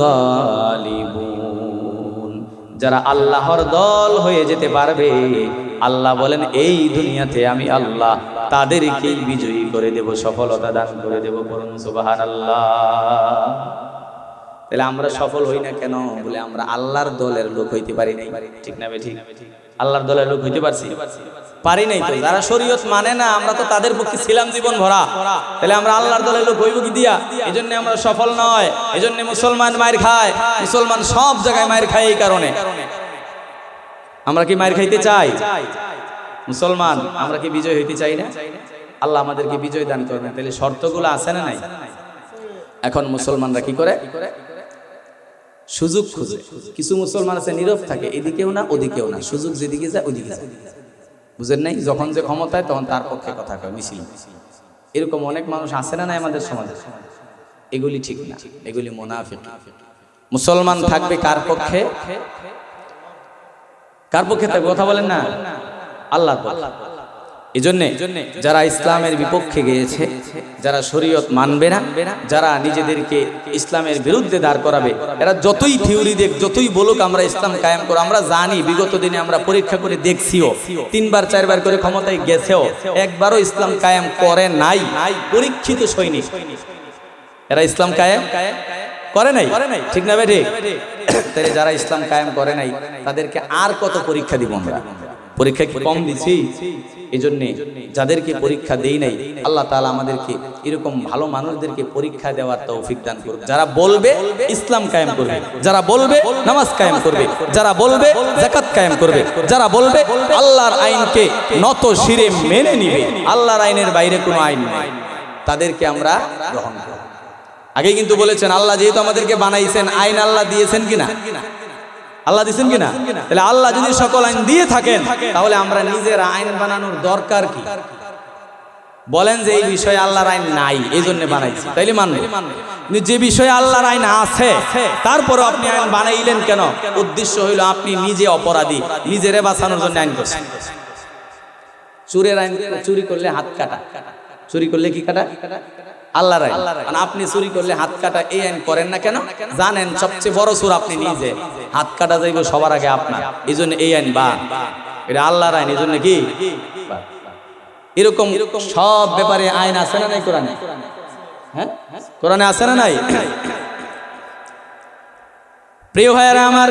S1: গালিবুন, যারা আল্লাহর দল হয়ে যেতে পারবে আল্লাহ বলেন এই দুনিয়াতে আমি আল্লাহ তাদেরকেই বিজয়ী করে দেব, সফলতা দান করে দেব। বলুন সুবহানাল্লাহ। তাহলে আমরা সফল হই না কেন? বলে আমরা আল্লাহর দলের লোক হইতে পারি নাই, ঠিক না বে ঠিক? আল্লাহর দলের লোক হইতে পারছি? পারি নাই তো। যারা শরীয়ত মানে না আমরা তো তাদের পক্ষে ছিলাম জীবন ভরা, তাহলে আমরা আল্লাহর দলের লোক হইব কি দিয়া? এজন্য আমরা সফল নয়। এজন্য মুসলমান মায়ের খায়, মুসলমান সব জায়গায় মায়ের খায়। এই কারণে আমরা কি মায়ের খাইতে চাই? মুসলমান আমরা কি বিজয় হইতে চাই না? আল্লাহ আমাদেরকে বিজয় দান করবেন। তাহলে শর্তগুলো আছে না নাই? এখন মুসলমানরা কি করে? সুযোগ খুঁজে। কিছু মুসলমান আছে নীরব থাকে, এদিকেও না ওদিকেও না, সুযোগ যেদিকে যায় ওদিকে যায়। বুঝেন নাই? যখন যে ক্ষমতায় তখন তার পক্ষে কথা কয়, মিছিল। এরকম অনেক মানুষ আছে না নাই আমাদের সমাজে? এগুলি ঠিক না, এগুলি মুনাফিক। মুসলমান থাকবে কার পক্ষে? কার পক্ষে থাকবে? কথা বলেন না, আল্লাহর পক্ষে। এজন্য যারা ইসলামের বিপক্ষে গিয়েছে, যারা শরীয়ত মানবে না, যারা নিজেদেরকে ইসলামের বিরুদ্ধে দাঁড় করাবে, এরা যতই থিওরি দেখ, যতই বলুক আমরা ইসলাম কায়েম করব, আমরা জানি বিগত দিনে আমরা পরীক্ষা করে দেখছিও, 3বার 4বার করে ক্ষমতায় গেছেও, একবারও ইসলাম কায়েম করে নাই। পরীক্ষিত সৈনিক এরা ইসলাম কায়েম করে নাই, ঠিক না বেঠিক? তাহলে যারা ইসলাম কায়েম করে নাই তাদেরকে আর কত পরীক্ষা দিব আমরা? পরীক্ষা কি কম দিছি? এই জন্য যাদেরকে পরীক্ষা দেই নাই আল্লাহ তাআলা আমাদেরকে এরকম ভালো মানুষদেরকে পরীক্ষা দেওয়ার তৌফিক দান করুন, যারা বলবে ইসলাম কায়েম করবে, যারা বলবে নামাজ কায়েম করবে, যারা বলবে যাকাত কায়েম করবে, যারা বলবে আল্লাহর আইনকে নত শিরে মেনে নিবে, আল্লাহর আইনের বাইরে কোনো আইন নেই, তাদেরকে আমরা গ্রহণ করব। আগে কিন্তু বলেছেন আল্লাহ যেহেতু আমাদেরকে বানাইছেন, আইন আল্লাহ দিয়েছেন কিনা? আল্লাহ দিয়েছেন কিনা? তাহলে আল্লাহ যদি সকল আইন দিয়ে থাকেন তাহলে আমরা নিজের আইন বানানোর দরকার কি? বলেন যে এই বিষয়ে আল্লাহর আইন নাই এই জন্য বানাইছি, তাইলে মানবে। যে বিষয়ে আল্লাহর আইন আছে তারপরে আপনি আইন বানাইলেন কেন? উদ্দেশ্য হইল আপনি নিজে অপরাধী, নিজেরে বাঁচানোর জন্য আইন করছেন। চুরের আইন, চুরি করলে হাত কাটা, চুরি করলে কি কাটা? আল্লাহর আইন। মানে আপনি চুরি করলে হাত কাটা, এই আইন করেন না কেন? জানেন সবচেয়ে বড় চোর আপনি নিজে, হাত কাটা যাইব সবার আগে আপনার, এই জন্য এই আইন বা এটা আল্লাহর আইন। এই জন্য কি এরকম সব ব্যাপারে আইন আছে না নাই কোরআনে? হ্যাঁ, কোরআনে আছে না নাই? প্রিয় ভাইয়েরা আমার,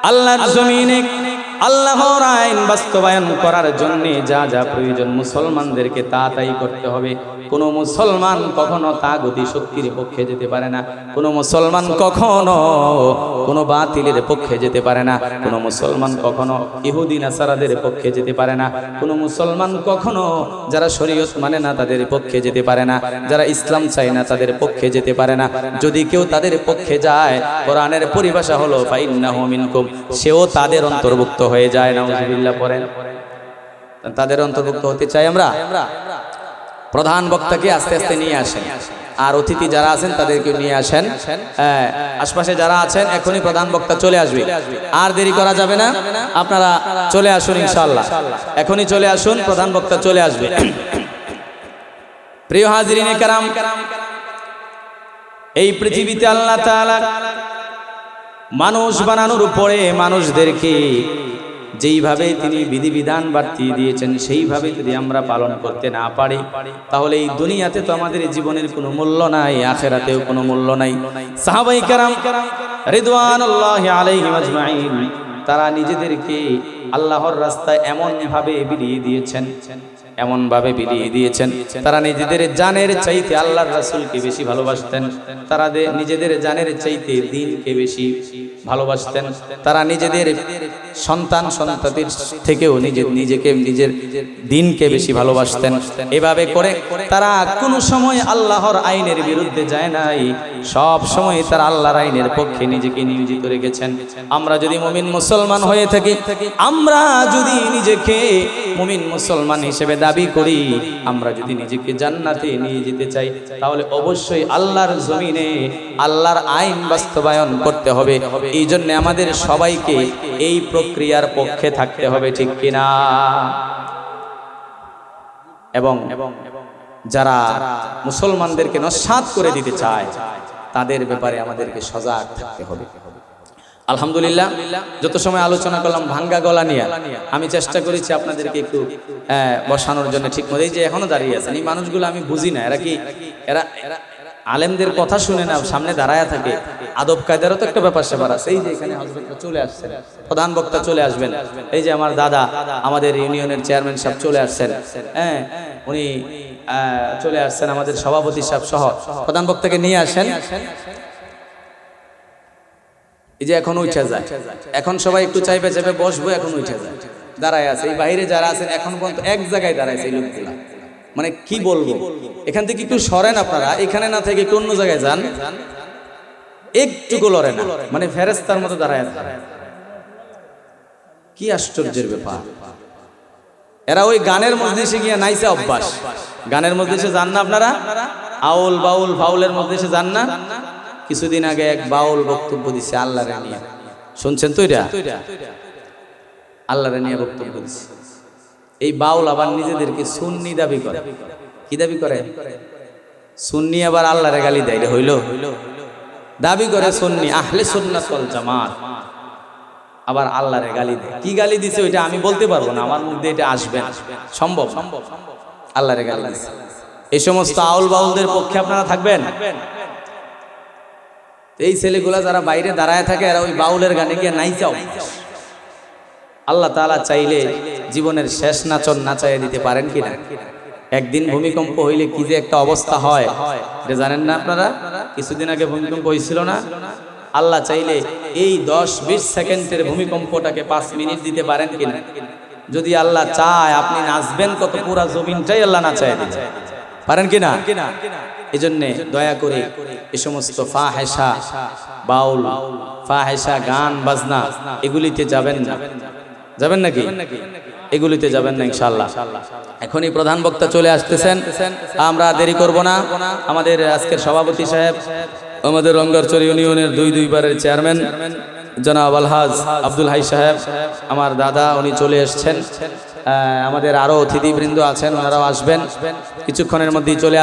S1: আল্লাহর জমিনে আল্লাহর আইন বাস্তবায়ন করার জন্য যা যা প্রয়োজন মুসলমানদেরকে তাই করতে হবে। কোনো মুসলমান কখনো তাগুতি শক্তির পক্ষে যেতে পারে না, কোনো মুসলমান কখনো কোনো বাতিলের পক্ষে যেতে পারে না, কোনো মুসলমান কখনো ইহুদি নাসারাদের পক্ষে যেতে পারে না, কোনো মুসলমান কখনো যারা শরীয়ত মানে না তাদের পক্ষে যেতে পারে না, যারা ইসলাম চায় না তাদের পক্ষে যেতে পারে না। যদি কেউ তাদের পক্ষে যায়, কোরআনের পরিভাষা হলো ফাইন্নাহু মিনকুম, সেও তাদের অন্তর্ভুক্ত হয়ে যায়। নাউযুবিল্লাহ পড়েন। তাদের অন্তর্ভুক্ত হতে চাই আমরা। প্রধান বক্তাকে আস্তে আস্তে নিয়ে আসেন, আর অতিথি যারা আছেন তাদেরকে নিয়ে আসেন। আশপাশে যারা আছেন এখনই প্রধান বক্তা চলে আসবে, আর দেরি করা যাবে না, আপনারা চলে আসুন ইনশাআল্লাহ, এখনই চলে আসুন, প্রধান বক্তা চলে আসবে। প্রিয় হাজিরিনে কেরাম, এই পৃথিবীতে আল্লাহ তাআলা মানুষ বানানোর পরে মানুষদেরকে যেইভাবে তিনি বিধিবিধান বাড়িয়ে দিয়েছেন সেইভাবে যদি আমরা পালন করতে না পারি, তাহলে এই দুনিয়াতে তো আমাদের জীবনের কোনো মূল্য নাই, আখিরাতেও কোনো মূল্য নাই। সাহাবায়ে কেরাম রিদওয়ানুল্লাহি আলাইহিম আজমাইন তারা নিজেদেরকে আল্লাহর রাস্তায় এমন ভাবে বিলিয়ে দিয়েছেন, তারা নিজেদের জানের চাইতে আল্লাহর রাসূলকে বেশি ভালোবাসতেন, তারা নিজেদের জানের চাইতে দ্বীনকে বেশি ভালোবাসতেন, তারা নিজেদের সন্তানদের থেকেও নিজের দ্বীনকে বেশি ভালোবাসতেন। এভাবে করে তারা কোনো সময় আল্লাহর আইনের বিরুদ্ধে যায় নাই, সব সময় তারা আল্লাহর আইনের পক্ষে নিজেকে নিয়োজিত রেখেছেন। আমরা যদি মুমিন মুসলমান হয়ে থাকি, আমরা যদি নিজেকে মুমিন মুসলমান হিসেবে দাবি করি, আমরা যদি নিজেকে জান্নাতে নিয়ে যেতে চাই, তাহলে অবশ্যই আল্লাহর জমিনে আল্লাহর আইন বাস্তবায়ন করতে হবে। এই জন্য আমাদের সবাইকে এই প্রক্রিয়ার পক্ষে থাকতে হবে, ঠিক কিনা? এবং যারা মুসলমানদেরকে নস্যাৎ করে দিতে চায় তাদের ব্যাপারে আমাদেরকে সজাগ থাকতে হবে। আলহামদুলিল্লাহ, যত সময় আলোচনা করলাম ভাঙ্গা গলা নিয়ে, আমি চেষ্টা করেছি আপনাদেরকে একটু বসানোর জন্য। ঠিক মতো এই যে এখনো দাঁড়িয়ে আছেন এই মানুষগুলো আমি বুঝি না, এরা আলেমদের কথা শুনে না, সামনে দাঁড়ায় থাকে। আদব কায়দারও তো একটা ব্যাপার স্যাপার আছে। এই যে এখানে হযরতরা চলে আসছেন, প্রধান বক্তা চলে আসবেন, এই যে আমার দাদা আমাদের ইউনিয়নের চেয়ারম্যান সাহেব চলে আসছেন, উনি চলে আসছেন, আমাদের সভাপতি সাহেব সহ প্রধান বক্তাকে নিয়ে আসেন। এই যে এখন উঠে যায়, এখন সবাই একটু চাইবে বসবো, এখন উঠে যায়, দাঁড়ায় আছে। এই বাইরে যারা আছেন এখন পর্যন্ত এক জায়গায় দাঁড়াইছে এই লোকগুলা, মানে কি বলবো, এখান থেকে একটু সরেন আপনারা, এখানে না থেকে একটু অন্য জায়গায় যান, একটু লড়ে না, মানে ফেরেশতার মতো দাঁড়ায় আছে। কি আশ্চর্যের ব্যাপার! এরা ওই গানের মজলিসে গিয়ে নাইছে অভ্যাস। গানের মজলিসে যান না আপনারা? আউল বাউল ফাউলের মজলিসে যান না? কিছুদিন আগে এক বাউল বক্তব্য দিছে আল্লাহরে নিয়ে, শুনছেন তো? এটা আল্লাহরে নিয়ে বক্তব্য দিছে। এই বাউল আবার নিজেদেরকে সুন্নি দাবি করে। কি দাবি করে? সুন্নি, আবার আল্লাহরে গালি দেয়। হইল দাবি করে সুন্নি, আহলে সুন্নাত ওয়াল জামাত, আবার আল্লাহরে গালি দেয়। কি গালি দিছে ওইটা আমি বলতে পারবো না, আমার মুখ দিয়ে এটা আসবে না, সম্ভব। আল্লাহরে গালি দিছে। এই সমস্ত আউল বাউলদের পক্ষে আপনারা থাকবেন? এই ছেলেগুলা যারা বাইরে দাঁড়ায় থাকে, এরা ওই বাউলের গানে গিয়ে নাইচাও। আল্লাহ তাআলা চাইলে জীবনের শেষ নাচন নাচাইয়া দিতে পারেন কিনা? একদিন ভূমিকম্প হইলে কি যে একটা অবস্থা হয় এটা জানেন না আপনারা? কিছুদিন আগে ভূমিকম্প হয়েছিল না? আল্লাহ চাইলে এই 10-20 সেকেন্ডের ভূমিকম্পটাকে 5 মিনিট দিতে পারেন কিনা? যদি আল্লাহ চায় আপনি নাচবেন কত, পুরা জমিনটাই আল্লাহ নাচাইয়া দিতে পারেন কিনা? এজন্য দয়া করে এই সমস্ত ফাহেসা বাউল, ফাহেসা গান বাজনা এগুলিতে যাবেন না। যাবেন নাকি? এগুলিতে যাবেন না ইনশাআল্লাহ। এখনই প্রধান বক্তা চলে আসতেছেন, আমরা দেরি করব না। আমাদের আজকের সভাপতি সাহেব, আমাদের রঙ্গারচর ইউনিয়নের 2 বারের চেয়ারম্যান জনাব আলহাজ আব্দুল হাই সাহেব, আমার দাদা, উনি চলে এসেছেন। আমাদের আরো অতিথিবৃন্দ আছেন, ওনারাও আসবেন কিছুক্ষণের মধ্যেই চলে